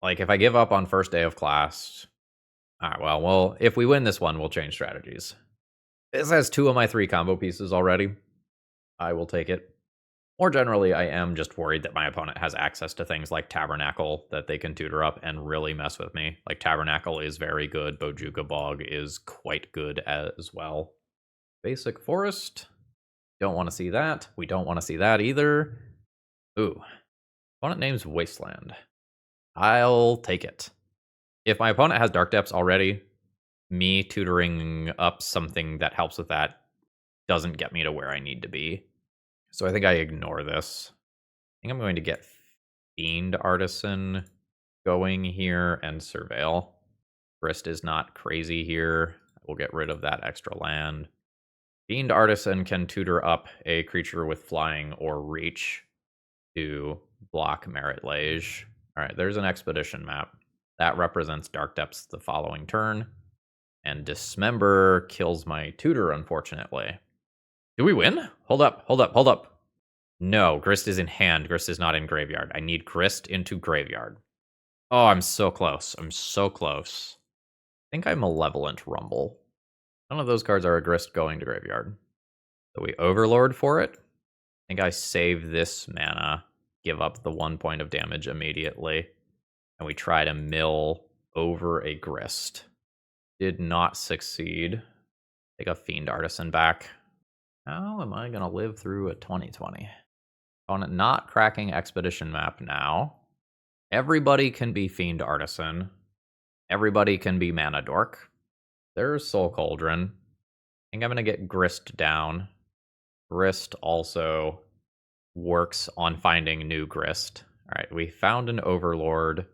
Like, if I give up on first day of class... Alright, well, if we win this one, we'll change strategies. This has 2 of my 3 combo pieces already. I will take it. More generally, I am just worried that my opponent has access to things like Tabernacle that they can tutor up and really mess with me. Like, Tabernacle is very good. Bojuka Bog is quite good as well. Basic Forest. Don't want to see that. We don't want to see that either. Ooh. Opponent name's Wasteland. I'll take it. If my opponent has Dark Depths already, me tutoring up something that helps with that doesn't get me to where I need to be. So I think I ignore this. I think I'm going to get Fiend Artisan going here and Surveil. Grist is not crazy here. We'll get rid of that extra land. Fiend Artisan can tutor up a creature with flying or reach to block Merit Lage. Alright, there's an expedition map. That represents Dark Depths the following turn. And Dismember kills my tutor, unfortunately. Do we win? Hold up, hold up, hold up. No, Grist is in hand. Grist is not in graveyard. I need Grist into graveyard. Oh, I'm so close. I'm so close. I think I Malevolent Rumble. None of those cards are a Grist going to graveyard. So we Overlord for it. I think I save this mana, give up the 1 point of damage immediately, and we try to mill over a Grist. Did not succeed. Take a Fiend Artisan back. How am I going to live through a 2020? On not cracking Expedition map now. Everybody can be Fiend Artisan. Everybody can be Mana Dork. There's Soul Cauldron. I think I'm going to get Grist down. Grist also works on finding new Grist. Alright, we found an Overlord.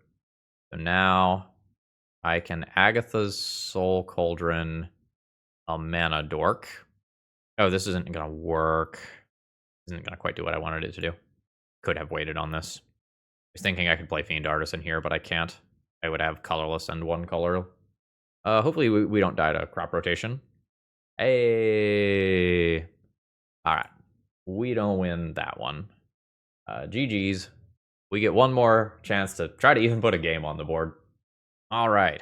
So now I can Agatha's Soul Cauldron a Mana Dork. Oh, this isn't going to work. Isn't going to quite do what I wanted it to do. Could have waited on this. I was thinking I could play Fiend Artisan here, but I can't. I would have colorless and one color. Hopefully we don't die to crop rotation. Hey. Alright. We don't win that one. GG's. We get one more chance to try to even put a game on the board. Alright.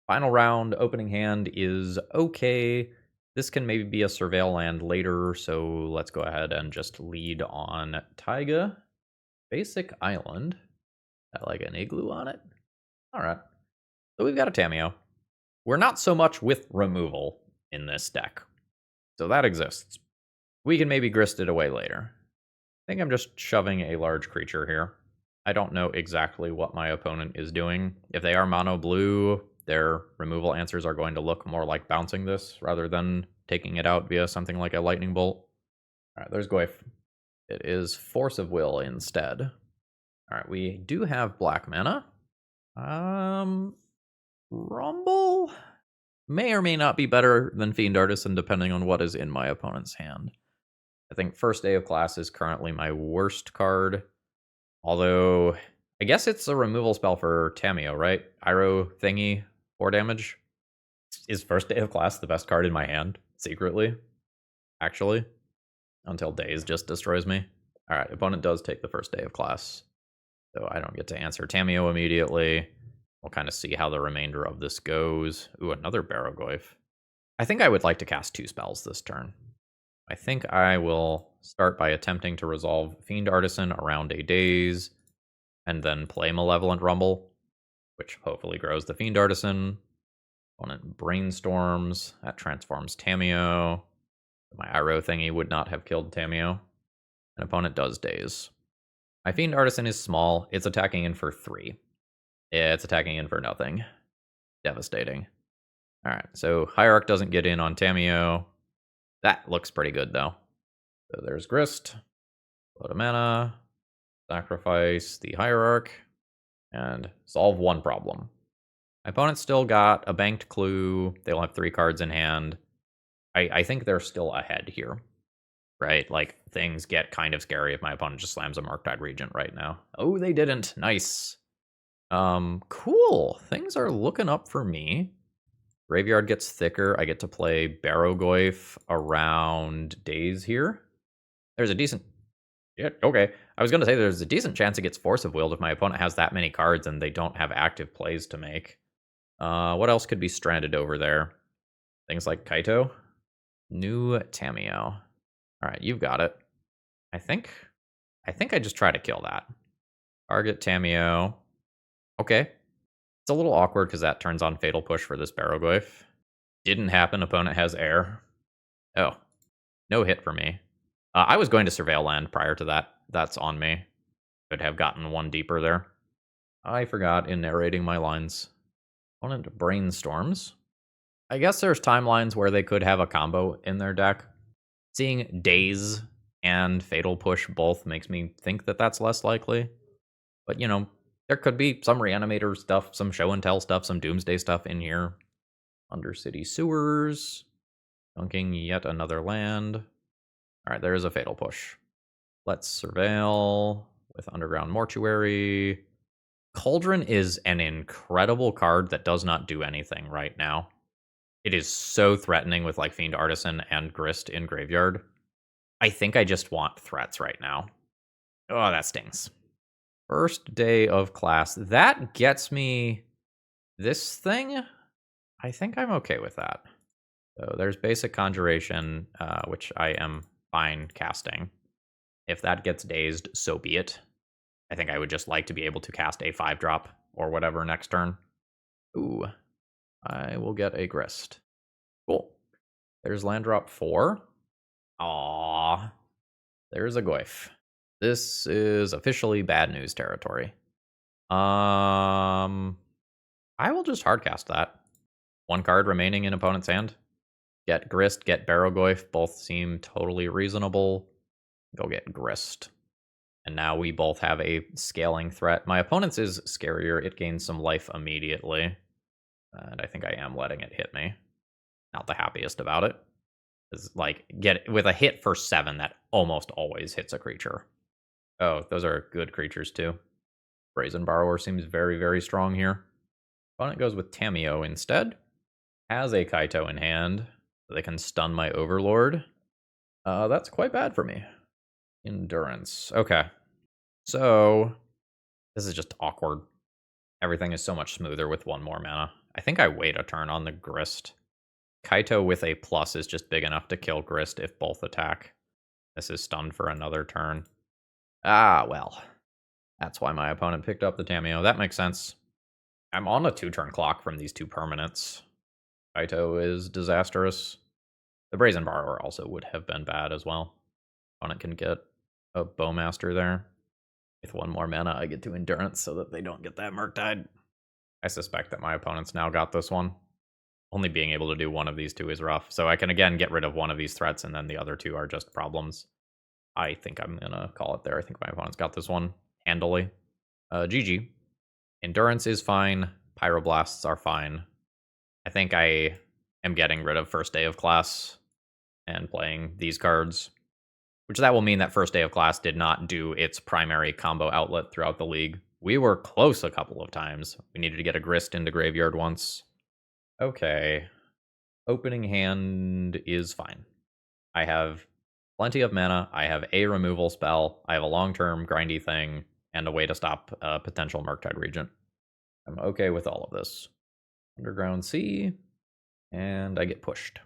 Final round, opening hand is okay. This can maybe be a Surveil land later, so let's go ahead and just lead on Taiga. Basic island. Got like an igloo on it. Alright. So we've got a Tamiyo. We're not so much with removal in this deck. So that exists. We can maybe grist it away later. I think I'm just shoving a large creature here. I don't know exactly what my opponent is doing. If they are mono blue, their removal answers are going to look more like bouncing this rather than taking it out via something like a lightning bolt. Alright, there's Goyf. It is Force of Will instead. Alright, we do have black mana. Rumble may or may not be better than Fiend Artisan depending on what is in my opponent's hand. I think First Day of Class is currently my worst card. Although, I guess it's a removal spell for Tamiyo, right? Iroh thingy, 4 damage. Is First Day of Class the best card in my hand? Secretly? Actually? Until Daze just destroys me. Alright, opponent does take the First Day of Class. So I don't get to answer Tamiyo immediately. We'll kind of see how the remainder of this goes. Ooh, another Barrogoyf. I think I would like to cast 2 spells this turn. I think I will start by attempting to resolve Fiend Artisan around a Daze, and then play Malevolent Rumble, which hopefully grows the Fiend Artisan. Opponent brainstorms, that transforms Tamiyo. My Iroh thingy would not have killed Tamiyo. An opponent does Daze. My Fiend Artisan is small, it's attacking in for 3. Yeah, it's attacking in for nothing. Devastating. Alright, so Hierarch doesn't get in on Tamiyo. That looks pretty good, though. So there's Grist. Load of mana. Sacrifice the Hierarch. And solve one problem. My opponent's still got a banked clue. They'll have 3 cards in hand. I think they're still ahead here. Right? Like, things get kind of scary if my opponent just slams a Murktide Regent right now. Oh, they didn't. Nice. Cool. Things are looking up for me. Graveyard gets thicker. I get to play Barrogoyf around Daze here. There's a decent... Yeah, okay. I was going to say there's a decent chance it gets Force of Willed if my opponent has that many cards and they don't have active plays to make. What else could be stranded over there? Things like Kaito? New Tamiyo. Alright, you've got it. I think I just try to kill that. Target Tamiyo. Okay. It's a little awkward because that turns on Fatal Push for this Barrogoyf. Didn't happen. Opponent has air. Oh. No hit for me. I was going to Surveil land prior to that. That's on me. Could have gotten one deeper there. I forgot in narrating my lines. Opponent brainstorms. I guess there's timelines where they could have a combo in their deck. Seeing Daze and Fatal Push both makes me think that that's less likely. But, you know, there could be some Reanimator stuff, some Show and Tell stuff, some Doomsday stuff in here. Undercity Sewers. Dunking yet another land. All right, there is a Fatal Push. Let's Surveil with Underground Mortuary. Cauldron is an incredible card that does not do anything right now. It is so threatening with like Fiend Artisan and Grist in graveyard. I think I just want threats right now. Oh, that stings. First day of class. That gets me this thing. I think I'm okay with that. So there's basic conjuration, which I am fine casting. If that gets dazed, so be it. I think I would just like to be able to cast a 5-drop or whatever next turn. Ooh, I will get a Grist. Cool. There's land drop 4. Aww. There's a Goyf. This is officially bad news territory. I will just hardcast that. 1 card remaining in opponent's hand. Get Grist, get Barrow-Goyf. Both seem totally reasonable. Go get Grist. And now we both have a scaling threat. My opponent's is scarier. It gains some life immediately. And I think I am letting it hit me. Not the happiest about it. It's like, get with a hit for 7, that almost always hits a creature. Oh, those are good creatures too. Brazen Borrower seems very, very strong here. Opponent goes with Tamiyo instead. Has a Kaito in hand. So they can stun my Overlord. That's quite bad for me. Endurance. Okay. So, this is just awkward. Everything is so much smoother with 1 more mana. I think I wait a turn on the Grist. Kaito with a plus is just big enough to kill Grist if both attack. This is stunned for another turn. Ah, well. That's why my opponent picked up the Tamiyo. That makes sense. I'm on a 2-turn clock from these 2 permanents. Kaito is disastrous. The Brazen Borrower also would have been bad as well. Opponent can get a Bowmaster there. With 1 more mana, I get to Endurance so that they don't get that Murktide. I suspect that my opponent's now got this one. Only being able to do one of these 2 is rough. So I can again get rid of one of these threats, and then the other 2 are just problems. I think I'm going to call it there. I think my opponent's got this one handily. GG. Endurance is fine. Pyroblasts are fine. I think I am getting rid of first day of class and playing these cards. Which that will mean that first day of class did not do its primary combo outlet throughout the league. We were close a couple of times. We needed to get a Grist into graveyard once. Okay. Opening hand is fine. I have plenty of mana. I have a removal spell. I have a long-term grindy thing and a way to stop a potential Murktide Regent. I'm okay with all of this. Underground Sea. And I get pushed. I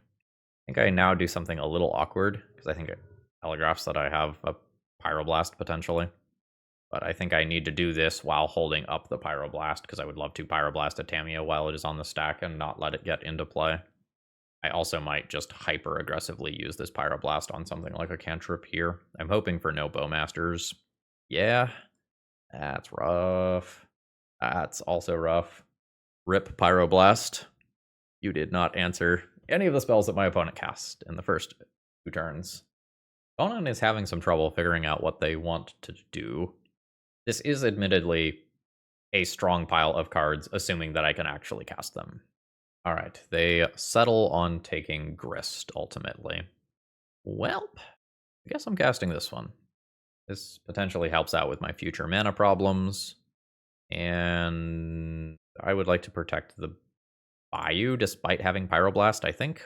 think I now do something a little awkward because I think it telegraphs that I have a Pyroblast potentially. But I think I need to do this while holding up the Pyroblast because I would love to Pyroblast a Tamiyo while it is on the stack and not let it get into play. I also might just hyper-aggressively use this Pyroblast on something like a cantrip here. I'm hoping for no Bowmasters. Yeah, that's rough. That's also rough. Rip Pyroblast. You did not answer any of the spells that my opponent cast in the first 2 turns. Opponent is having some trouble figuring out what they want to do. This is admittedly a strong pile of cards, assuming that I can actually cast them. All right, they settle on taking Grist, ultimately. Welp, I guess I'm casting this one. This potentially helps out with my future mana problems. And I would like to protect the Bayou despite having Pyroblast, I think.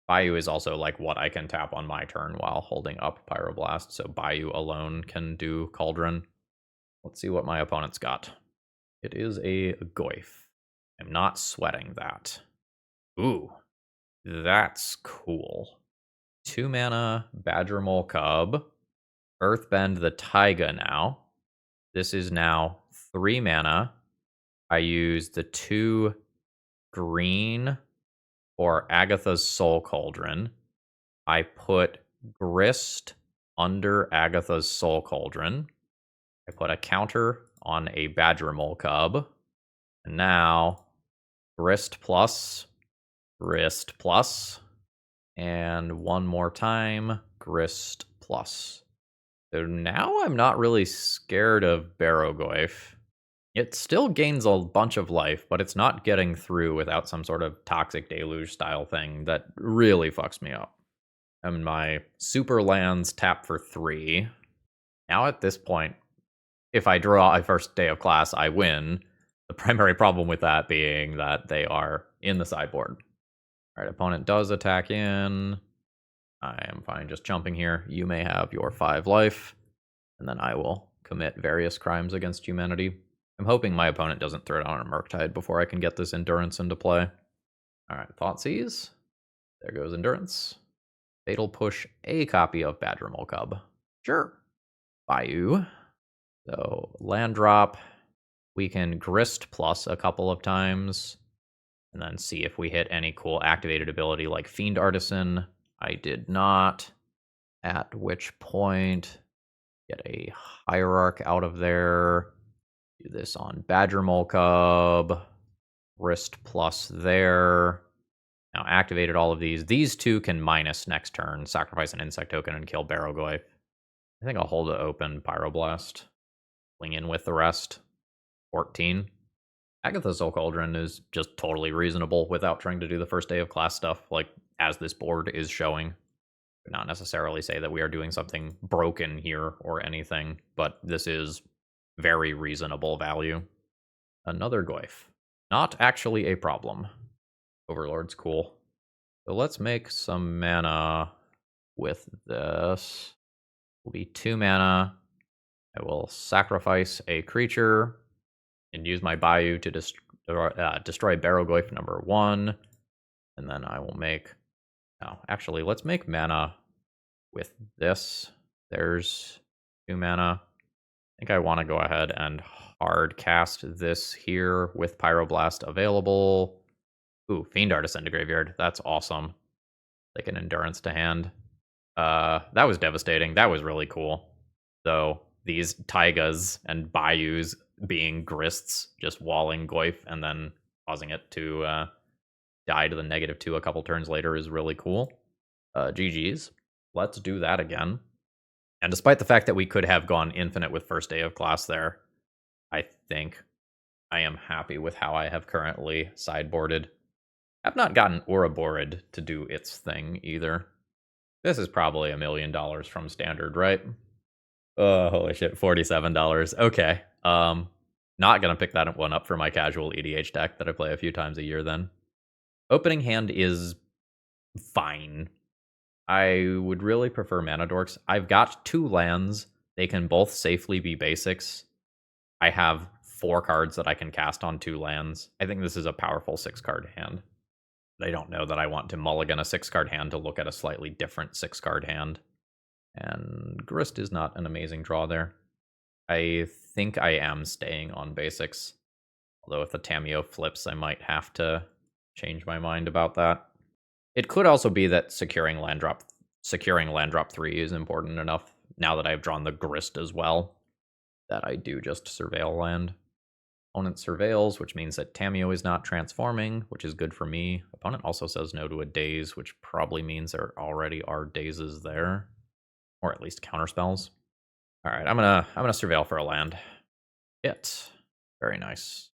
Bayou is also like what I can tap on my turn while holding up Pyroblast, so Bayou alone can do Cauldron. Let's see what my opponent's got. It is a Goyf. I'm not sweating that. Ooh, that's cool. 2 mana, Badger Mole Cub. Earthbend the Taiga now. This is now 3 mana. I use the 2 green for Agatha's Soul Cauldron. I put Grist under Agatha's Soul Cauldron. I put a counter on a Badger Mole Cub. And now, Grist plus, and 1 more time, Grist plus. So now I'm not really scared of Barrow-Goyf. It still gains a bunch of life, but it's not getting through without some sort of toxic deluge style thing that really fucks me up. And my super lands tap for 3. Now at this point, if I draw a first day of class, I win. The primary problem with that being that they are in the sideboard. Alright, opponent does attack in. I am fine just jumping here. You may have your 5 life, and then I will commit various crimes against humanity. I'm hoping my opponent doesn't throw down a Murktide before I can get this Endurance into play. Alright, Thoughtseize. There goes Endurance. Fatal Push a copy of Badger Mole Cub. Sure. Bayou. So, land drop. We can Grist plus a couple of times. And then see if we hit any cool activated ability like Fiend Artisan. I did not. At which point, get a Hierarch out of there. Do this on Badger Mole Cub. Grist plus there. Now activated all of these. These two can minus next turn, sacrifice an insect token, and kill Barrowgoyf. I think I'll hold it open, Pyroblast. Fling in with the rest. 14. Agatha Soul Cauldron is just totally reasonable without trying to do the first day of class stuff, like as this board is showing. Not necessarily say that we are doing something broken here or anything, but this is very reasonable value. Another Goyf. Not actually a problem. Overlord's cool. So let's make some mana with this. Will be 2 mana. I will sacrifice a creature and use my Bayou to destroy Barrowgoyf number 1. And then I will make... No, actually, let's make mana with this. There's 2 mana. I think I want to go ahead and hard cast this here with Pyroblast available. Ooh, Fiend Artisan to graveyard. That's awesome. Like an Endurance to hand. That was devastating. That was really cool. So these Taigas and Bayous being Grists, just walling Goyf and then causing it to die to the -2 a couple turns later is really cool. GG's. Let's do that again. And despite the fact that we could have gone infinite with first day of class there, I think I am happy with how I have currently sideboarded. I've not gotten Ouroborid to do its thing either. This is probably $1 million from standard, right? Oh, holy shit, $47. Okay. Not gonna pick that one up for my casual EDH deck that I play a few times a year then. Opening hand is fine. I would really prefer Mana Dorks. I've got 2 lands. They can both safely be basics. I have 4 cards that I can cast on 2 lands. I think this is a powerful 6-card hand. But I don't know that I want to mulligan a 6-card hand to look at a slightly different 6-card hand. And Grist is not an amazing draw there. I think I am staying on basics. Although if the Tamiyo flips, I might have to change my mind about that. It could also be that securing land drop 3 is important enough, now that I've drawn the Grist as well, that I do just surveil land. Opponent surveils, which means that Tamiyo is not transforming, which is good for me. Opponent also says no to a daze, which probably means there already are dazes there. Or at least counterspells. Alright, I'm gonna surveil for a land. Very nice.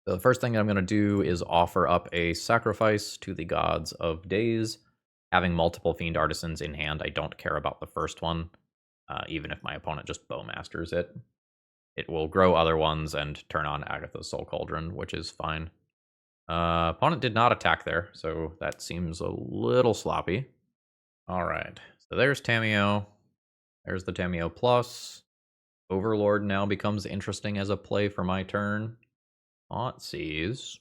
So the first thing I'm going to do is offer up a sacrifice to the gods of days. Having multiple Fiend Artisans in hand, I don't care about the first one, even if my opponent just Bowmasters it. It will grow other ones and turn on Agatha's Soul Cauldron, which is fine. Opponent did not attack there, so that seems a little sloppy. Alright, so there's Tamiyo. There's the Tamiyo Plus. Overlord now becomes interesting as a play for my turn. Thoughtseize.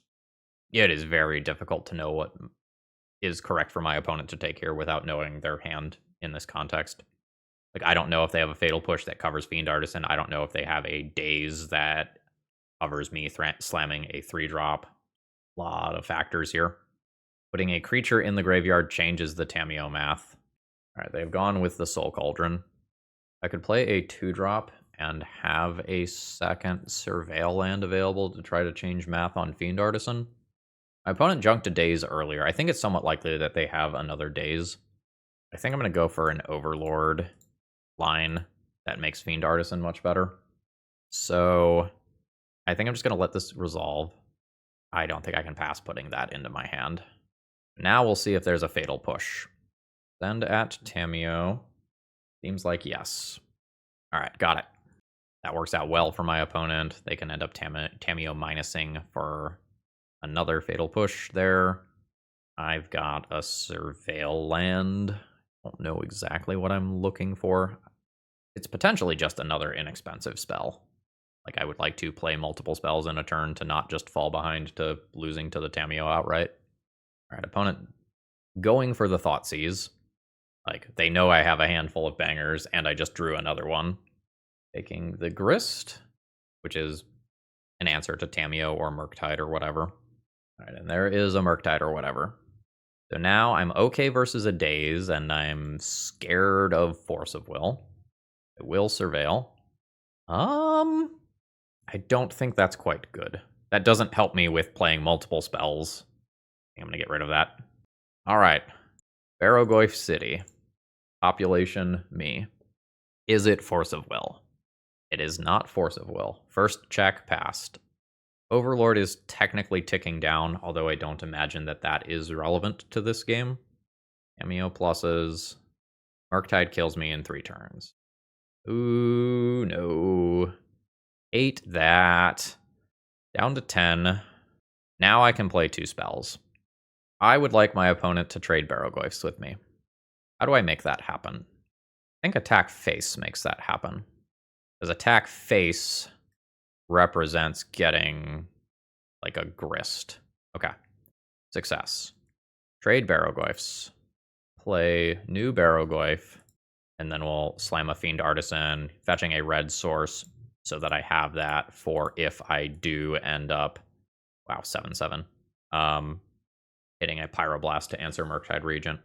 Yeah, it is very difficult to know what is correct for my opponent to take here without knowing their hand in this context. Like, I don't know if they have a Fatal Push that covers Fiend Artisan. I don't know if they have a Daze that covers me slamming a 3-drop. A lot of factors here. Putting a creature in the graveyard changes the Tamiyo math. Alright, they've gone with the Soul Cauldron. I could play a 2-drop and have a second Surveil land available to try to change math on Fiend Artisan. My opponent junked a Daze earlier. I think it's somewhat likely that they have another Daze. I think I'm going to go for an Overlord line that makes Fiend Artisan much better. So I think I'm just going to let this resolve. I don't think I can pass putting that into my hand. Now we'll see if there's a fatal push. Send at Tamiyo. Seems like yes. All right, got it. That works out well for my opponent. They can end up Tamiyo minusing for another fatal push there. I've got a Surveil land. Don't know exactly what I'm looking for. It's potentially just another inexpensive spell. Like, I would like to play multiple spells in a turn to not just fall behind to losing to the Tamiyo outright. All right, opponent going for the Thoughtseize. Like, they know I have a handful of bangers, and I just drew another one. Taking the Grist, which is an answer to Tamiyo or Murktide or whatever. All right, and there is a Murktide or whatever. So now I'm okay versus a Daze, and I'm scared of Force of Will. I will Surveil. I don't think that's quite good. That doesn't help me with playing multiple spells. I'm going to get rid of that. All right. Barrogoyf City. Population, me. Is it Force of Will? It is not Force of Will. First check, passed. Overlord is technically ticking down, although I don't imagine that that is relevant to this game. Tamiyo pluses. Murktide kills me in 3 turns. Ooh, no. 8 that. Down to 10. Now I can play 2 spells. I would like my opponent to trade Barrogoyfs with me. How do I make that happen? I think attack face makes that happen. Because attack face represents getting like a Grist. Okay. Success. Trade Barrogoyfs. Play new Barrogoyf. And then we'll slam a Fiend Artisan, fetching a red source so that I have that for if I do end up, wow, 7/7. Hitting a Pyroblast to answer Murktide Regent.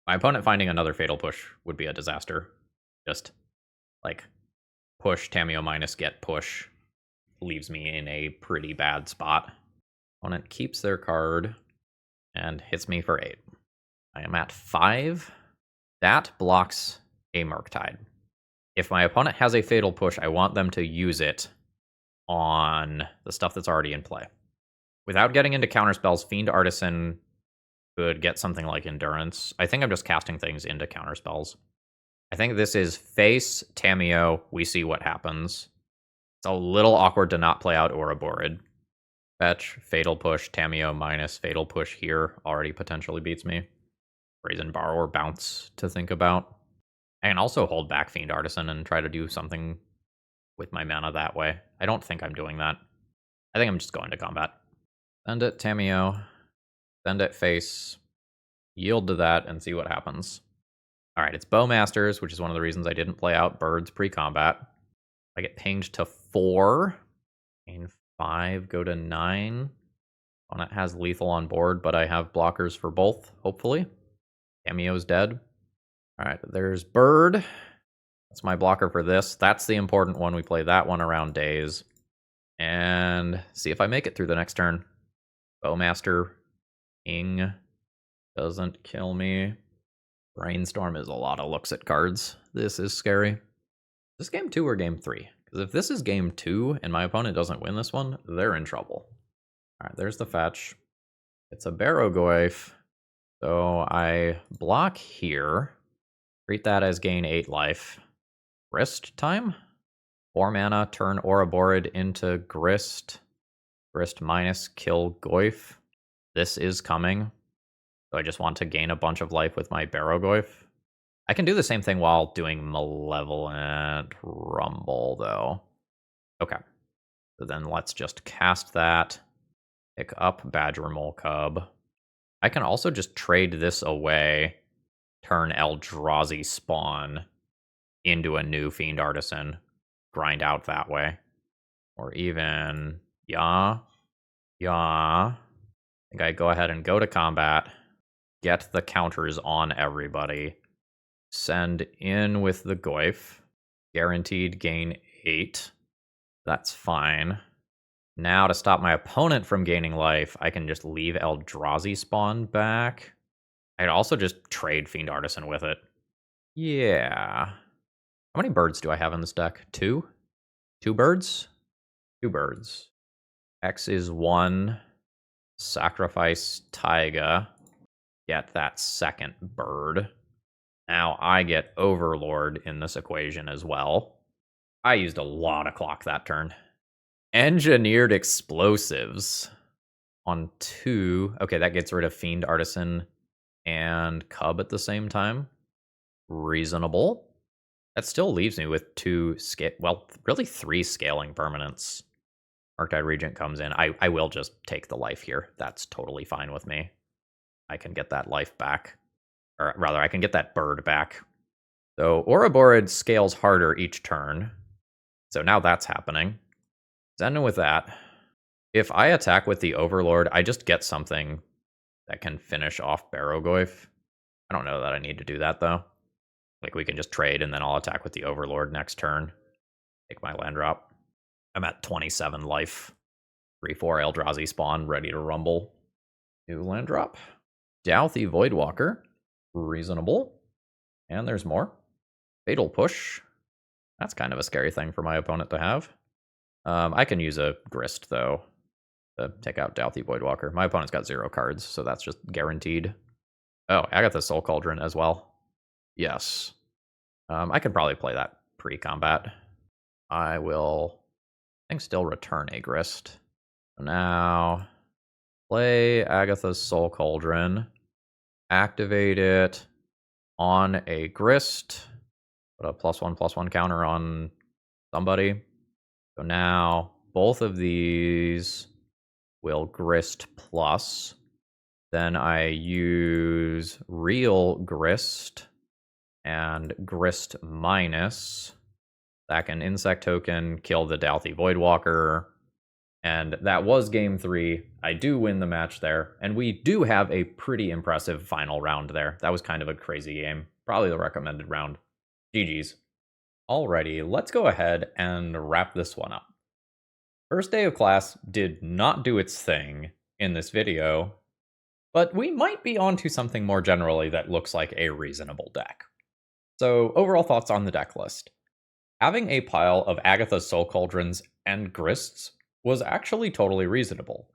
My opponent finding another Fatal Push would be a disaster. Just, like, push, Tamiyo minus, get push. Leaves me in a pretty bad spot. Opponent keeps their card and hits me for 8. I am at 5. That blocks a Murktide. If my opponent has a Fatal Push, I want them to use it on the stuff that's already in play. Without getting into counterspells, Fiend Artisan could get something like Endurance. I think I'm just casting things into counterspells. I think this is face, Tamiyo, we see what happens. It's a little awkward to not play out Ouroborid. Fetch, Fatal Push, Tamiyo minus, Fatal Push here already potentially beats me. Brazen Borrower, bounce to think about. I can also hold back Fiend Artisan and try to do something with my mana that way. I don't think I'm doing that. I think I'm just going to combat. Send it Tamiyo. Send it face. Yield to that and see what happens. Alright, it's Bowmasters, which is one of the reasons I didn't play out Birds pre-combat. I get pinged to 4. Gain 5, go to 9. Opponent has lethal on board, but I have blockers for both, hopefully. Tamiyo's dead. Alright, there's Bird. That's my blocker for this. That's the important one. We play that one around Daze. And see if I make it through the next turn. Bowmaster. King. Doesn't kill me. Brainstorm is a lot of looks at cards. This is scary. Is this game 2 or game 3? Because if this is game 2 and my opponent doesn't win this one, they're in trouble. Alright, there's the fetch. It's a Barrogoyf. So I block here. Treat that as gain 8 life. Grist time? 4 mana, turn Ouroborid into Grist. Grist minus, kill Goyf. This is coming. So I just want to gain a bunch of life with my Barrogoyf. I can do the same thing while doing Malevolent Rumble, though. Okay. So then let's just cast that. Pick up Badger Mole Cub. I can also just trade this away. Turn Eldrazi Spawn into a new Fiend Artisan. Grind out that way. Or even... Yeah. I think I go ahead and go to combat. Get the counters on everybody. Send in with the Goyf. Guaranteed gain 8. That's fine. Now to stop my opponent from gaining life, I can just leave Eldrazi Spawn back. I could also just trade Fiend Artisan with it. Yeah. How many birds do I have in this deck? 2? 2 birds? 2 birds. X is 1. Sacrifice Taiga. Get that second bird. Now I get Overlord in this equation as well. I used a lot of clock that turn. Engineered Explosives on 2. Okay, that gets rid of Fiend Artisan and Cub at the same time. Reasonable. That still leaves me with 2 well, really 3 scaling permanents. Arctide Regent comes in. I will just take the life here. That's totally fine with me. I can get that life back. Or rather, I can get that bird back. So Ouroborid scales harder each turn. So now that's happening. Then with that, if I attack with the Overlord, I just get something that can finish off Barrogoyf. I don't know that I need to do that, though. Like, we can just trade, and then I'll attack with the Overlord next turn. Take my land drop. I'm at 27 life. 3/4 Eldrazi spawn, ready to rumble. New land drop. Douthie Voidwalker. Reasonable. And there's more. Fatal Push. That's kind of a scary thing for my opponent to have. I can use a Grist, though, to take out Douthie Voidwalker. My opponent's got 0 cards, so that's just guaranteed. Oh, Agatha Soul Cauldron as well. Yes. I could probably play that pre-combat. I will, I think, still return a Grist. So now, play Agatha's Soul Cauldron. Activate it on a Grist. Put a +1/+1 counter on somebody. So now, both of these will Grist plus. Then I use real Grist and Grist minus. That can insect token, kill the Douthie Voidwalker. And that was game 3. I do win the match there. And we do have a pretty impressive final round there. That was kind of a crazy game. Probably the recommended round. GG's. Alrighty, let's go ahead and wrap this one up. First day of class did not do its thing in this video, but we might be onto something more generally that looks like a reasonable deck. So overall thoughts on the deck list. Having a pile of Agatha's Soul Cauldrons and Grists was actually totally reasonable.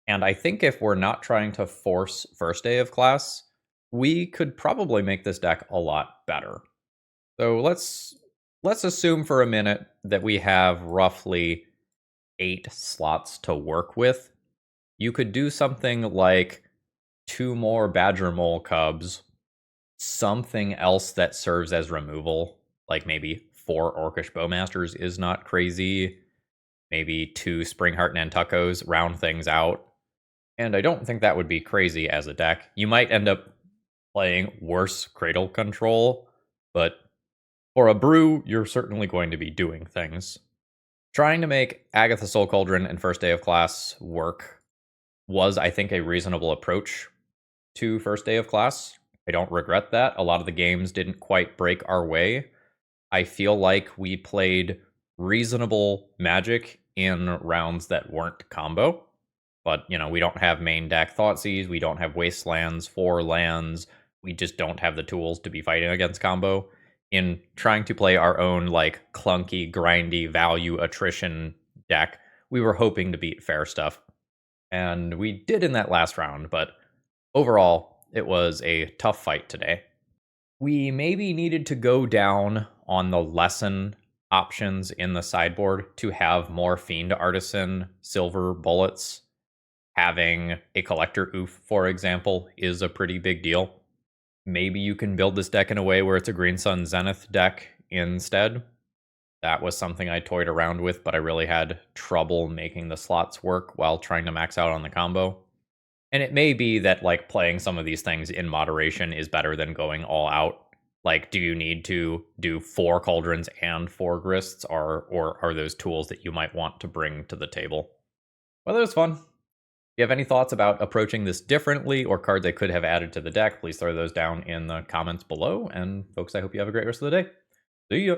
And I think if we're not trying to force first day of class, we could probably make this deck a lot better. So let's assume for a minute that we have roughly 8 slots to work with. You could do something like 2 more Badger Mole Cubs, something else that serves as removal, like maybe 4 Orcish Bowmasters is not crazy, maybe 2 Springheart Nantuckos, round things out. And I don't think that would be crazy as a deck. You might end up playing worse Cradle Control, but for a brew, you're certainly going to be doing things. Trying to make Agatha Soul Cauldron and first day of class work was, I think, a reasonable approach to first day of class. I don't regret that. A lot of the games didn't quite break our way. I feel like we played reasonable Magic in rounds that weren't combo. But, you know, we don't have main deck Thoughtseize, we don't have Wastelands, 4 lands, we just don't have the tools to be fighting against combo. In trying to play our own, like, clunky, grindy, value attrition deck, we were hoping to beat fair stuff. And we did in that last round, but overall, it was a tough fight today. We maybe needed to go down on the lesson options in the sideboard to have more Fiend Artisan silver bullets. Having a Collector Oof, for example, is a pretty big deal. Maybe you can build this deck in a way where it's a Green Sun Zenith deck instead. That was something I toyed around with, but I really had trouble making the slots work while trying to max out on the combo. And it may be that, like, playing some of these things in moderation is better than going all out. Like, do you need to do 4 Cauldrons and 4 Grists, or are those tools that you might want to bring to the table? Well, it was fun. If you have any thoughts about approaching this differently or cards I could have added to the deck, please throw those down in the comments below. And folks, I hope you have a great rest of the day. See ya!